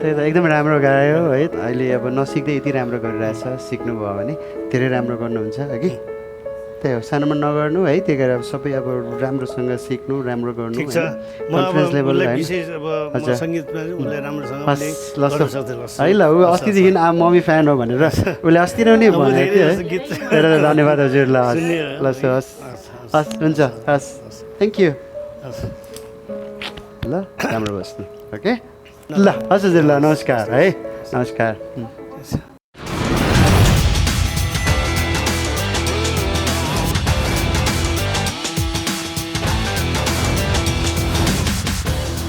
त्यही त एकदम राम्रो गायो है। अहिले अब नसिक्दै यति राम्रो गरिरहेछ, सिक्नुभयो भने धेरै राम्रो गर्नुहुन्छ है कि। त्यही हो, सानोमा नगर्नु है, त्यही गरेर अब सबै अब राम्रोसँग सिक्नु, राम्रो गर्नु कन्फिडेन्स लेभल है। है ल ऊ अस्तिदेखि मम्मी फ्यान हो भनेर उसले अस्ति नै भनेको थियो है। धन्यवाद हजुर। ल ल हस् हस् हुन्छ हस् थ्याङ्क यू। ल राम्रो बस्नु ओके ल हस् हजुर ल नमस्कार है नमस्कार।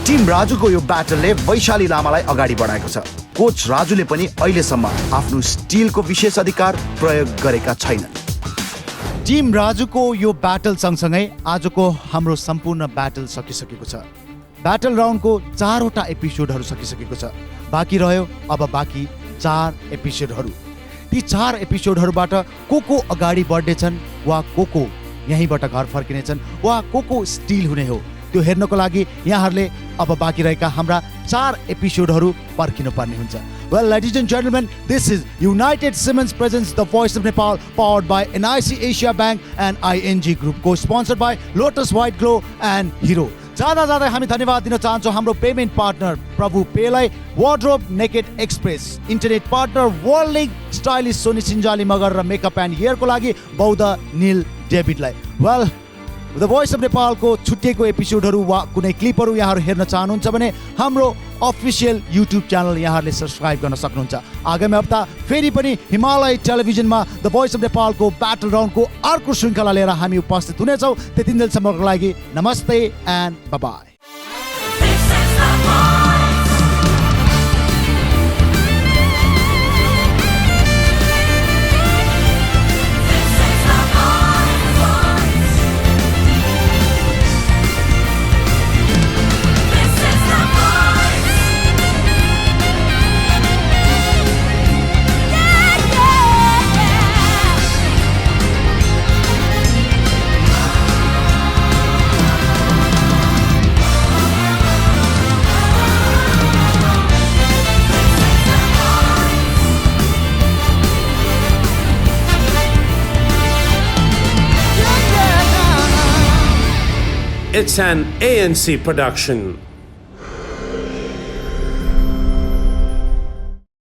टिम राजुको यो ब्याटलले वैशाली लामालाई अगाडि बढाएको छ। कोच राजुले पनि अहिलेसम्म आफ्नो स्टिलको विशेष अधिकार प्रयोग गरेका छैनन्। टिम राजुको यो ब्याटल सँगसँगै आजको हाम्रो सम्पूर्ण ब्याटल सकिसकेको छ। ब्याटल राउन्डको 4वटा एपिसोडहरू सकिसकेको छ। बाँकी रह्यो अब बाँकी 4 एपिसोडहरू। ती 4 एपिसोडहरूबाट को अगाडि बढ्नेछन् वा को यहीँबाट घर फर्किनेछन् वा को स्टिल हुने हो, त्यो हेर्नको लागि यहाँहरूले अब बाँकी रहेका हाम्रा 4 एपिसोडहरू पर्खिनु पर्ने हुन्छ। Well, ladies and gentlemen, this is United Siemens presents The Voice of Nepal, powered by NIC Asia Bank and ING Group, co-sponsored by Lotus White Glow and Hero. जाँदा जाँदै हामी धन्यवाद दिन चाहन्छौँ हाम्रो पेमेन्ट पार्टनर प्रभु पेलाई, wardrobe naked express, internet partner world league, stylist Soni Sinjali Magar र makeup and हेयरको लागि बौद्ध नील डेभिडलाई। वेल द भोइस अफ नेपालको छुट्टिएको एपिसोडहरू वा कुनै क्लिपहरू यहाँहरू हेर्न चाहनुहुन्छ भने हाम्रो अफिसियल युट्युब च्यानल यहाँहरूले सब्सक्राइब गर्न सक्नुहुन्छ। आगामी हप्ता फेरि पनि हिमालय टेलिभिजनमा द भोइस अफ नेपालको ब्याटल राउन्डको अर्को श्रृङ्खला लिएर हामी उपस्थित हुनेछौँ। त्यति दिनसम्मको लागि नमस्ते and by. It's an ANC production.